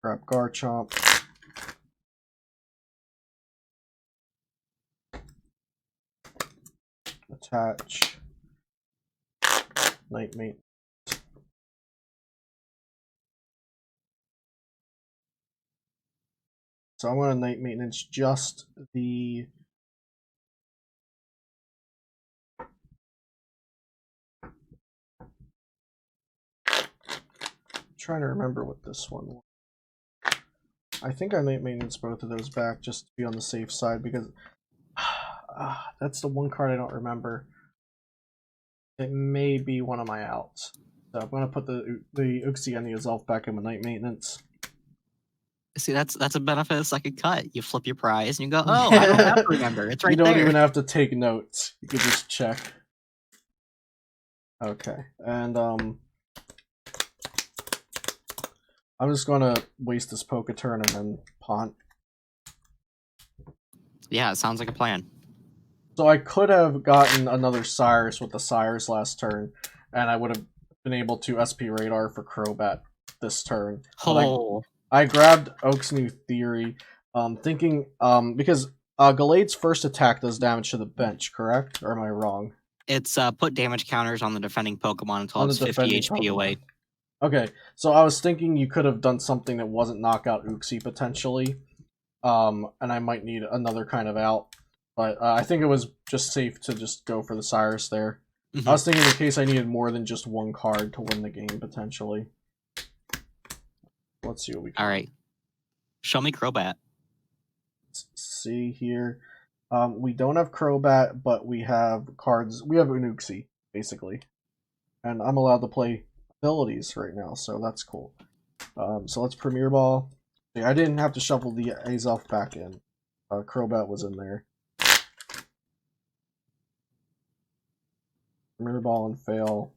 grab Garchomp, attach Night Mate. So I'm going to Night Maintenance just the trying to remember what this one was. I think I Night Maintenance both of those back just to be on the safe side because that's the one card I don't remember. It may be one of my outs. So I'm going to put the Uxie and the Azelf back in with Night Maintenance. See, that's a benefit of second cut. You flip your prize and you go, oh, I don't have to remember. It's right there. You don't even have to take notes. You can just check. Okay, and I'm just going to waste this Poke turn and then Pont. Yeah, it sounds like a plan. So I could have gotten another Cyrus with the Cyrus last turn, and I would have been able to SP Radar for Crobat this turn. Oh. I grabbed Oak's New Theory, thinking because Gallade's first attack does damage to the bench, correct? Or am I wrong? It's put damage counters on the defending Pokemon until it's 50 HP away. Okay, so I was thinking you could have done something that wasn't knockout Uxie potentially, and I might need another kind of out. But I think it was just safe to just go for the Cyrus there. I was thinking in case I needed more than just one card to win the game potentially. Let's see what we can. All right. Show me Crobat. Let's see here. We don't have Crobat, but we have cards. We have Unuxie, basically. And I'm allowed to play abilities right now, so that's cool. So let's Premier Ball. I didn't have to shuffle the Azelf back in. Crobat was in there. Premier Ball and fail.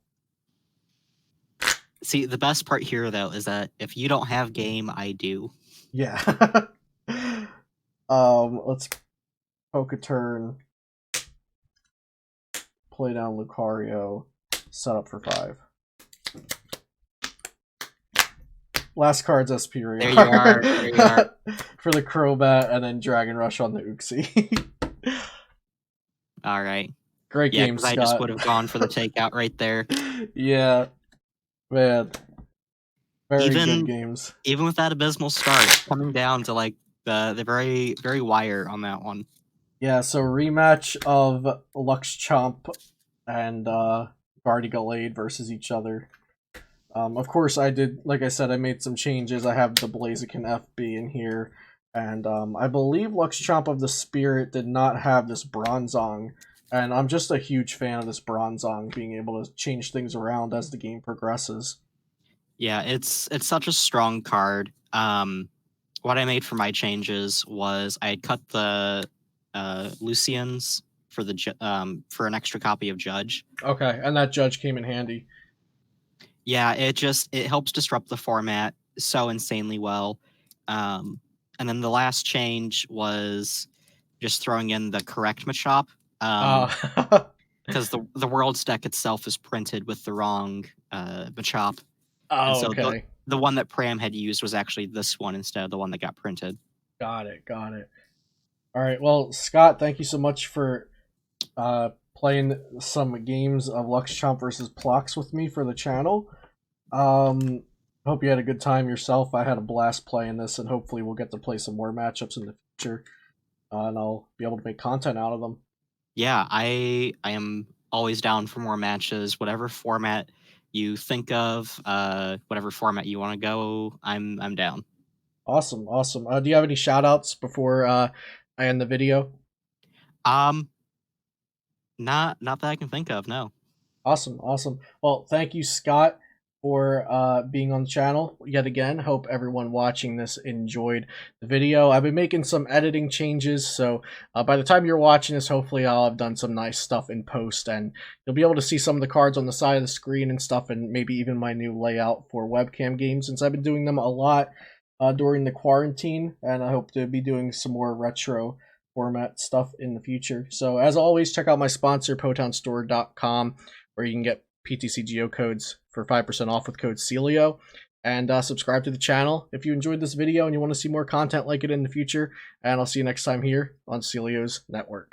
See, the best part here, though, is that if you don't have game, I do. Yeah. Let's poke a turn. Play down Lucario. Set up for 5. Last card's SP Radar. There you are. There you are. For the Crobat, and then Dragon Rush on the Uxie. All right. Great game, Scott. I just would have gone for the takeout right there. Yeah. Man. Very good games. Even with that abysmal start, coming down to like the very, very wire on that one. Yeah, so rematch of Luxchomp and Gardevoir Gallade versus each other. Of course, I did, like I said, I made some changes. I have the Blaziken FB in here. And I believe Luxchomp of the Spirit did not have this Bronzong. And I'm just a huge fan of this Bronzong being able to change things around as the game progresses. Yeah, it's such a strong card. What I made for my changes was I had cut the Lucians for the for an extra copy of Judge. Okay, and that Judge came in handy. Yeah, it helps disrupt the format so insanely well. And then the last change was just throwing in the correct Machop. because the world's deck itself is printed with the wrong Machop, and Oh, so okay. the one that Pram had used was actually this one instead of the one that got printed. Got it. Got it. All right. Well, Scott, thank you so much for playing some games of Luxchomp versus Plox with me for the channel. Hope you had a good time yourself. I had a blast playing this, and hopefully we'll get to play some more matchups in the future, and I'll be able to make content out of them. Yeah, I am always down for more matches, whatever format you think of, whatever format you want to go. I'm down. Awesome, awesome. Do you have any shout outs before I end the video? Um, not that I can think of. No. Awesome, awesome. Well, thank you, Scott, for being on the channel yet again. Hope everyone watching this enjoyed the video. I've been making some editing changes, so by the time you're watching this, hopefully I'll have done some nice stuff in post, and you'll be able to see some of the cards on the side of the screen and stuff, and maybe even my new layout for webcam games, since I've been doing them a lot during the quarantine, and I hope to be doing some more retro format stuff in the future. So as always, check out my sponsor, PotownStore.com, where you can get PTC geocodes for 5% off with code Celio. And subscribe to the channel if you enjoyed this video and you want to see more content like it in the future. And I'll see you next time here on Celio's Network.